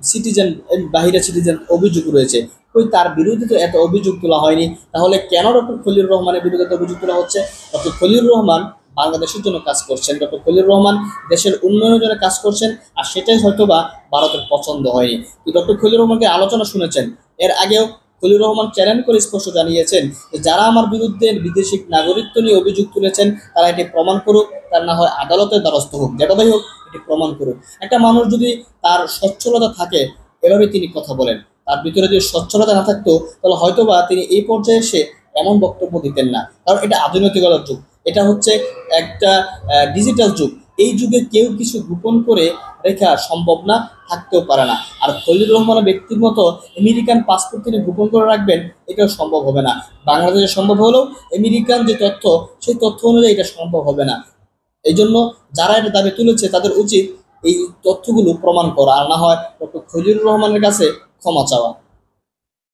সিটিজেন, বাহিরে সিটিজেন অভিযোগ রয়েছে। ওই তার বিরুদ্ধে তো এত অভিযোগ তোলা হয়নি, তাহলে কেন ডক্টর খলিলুর রহমানের বিরুদ্ধে এত অভিযোগ তোলা হচ্ছে? ডক্টর খলিলুর রহমান বাংলাদেশের জন্য কাজ করছেন, ডক্টর খলিলুর রহমান দেশের উন্নয়নের জন্য কাজ করছেন, আর সেটাই হয়তোবা ভারতের পছন্দ হয়নি। ডক্টর খলিলুর রহমানকে আলোচনা শুনেছেন, এর আগেও খলিলুর রহমান চ্যালেঞ্জ করে স্পষ্ট জানিয়েছেন যে যারা আমার বিরুদ্ধে বিদেশি নাগরিকত্ব নিয়ে অভিযোগ তুলেছেন তারা এটি প্রমাণ করুক, তার না হয় আদালতের দ্বারস্থ হোক, যেটাই হোক এটি প্রমাণ করুক। একটা মানুষ যদি তার সচ্ছলতা থাকে, এভাবে তিনি কথা বলেন, তার ভিতরে যদি সচ্ছলতা না থাকতো তাহলে হয়তোবা তিনি এই পর্যায়ে এসে এমন বক্তব্য দিতেন না। কারণ এটা আধুনিকতার যুগ, এটা হচ্ছে একটা ডিজিটাল যুগ। এই যুগে কেউ কিছু গোপন করে রেখা সম্ভব না, থাকতেও পারে না। আর খলিলুর রহমানের ব্যক্তির মতো আমেরিকান পাসপোর্ট তিনি গোপন করে রাখবেন, এটাও সম্ভব হবে না। বাংলাদেশে সম্ভব হলেও আমেরিকান যে তথ্য, সেই তথ্য অনুযায়ী এটা সম্ভব হবে না। এই জন্য যারা এটা দাবি তুলেছে তাদের উচিত এই তথ্যগুলো প্রমাণ করা, আর না হয় ডক্টর খলিলুর রহমানের কাছে ক্ষমা চাওয়া।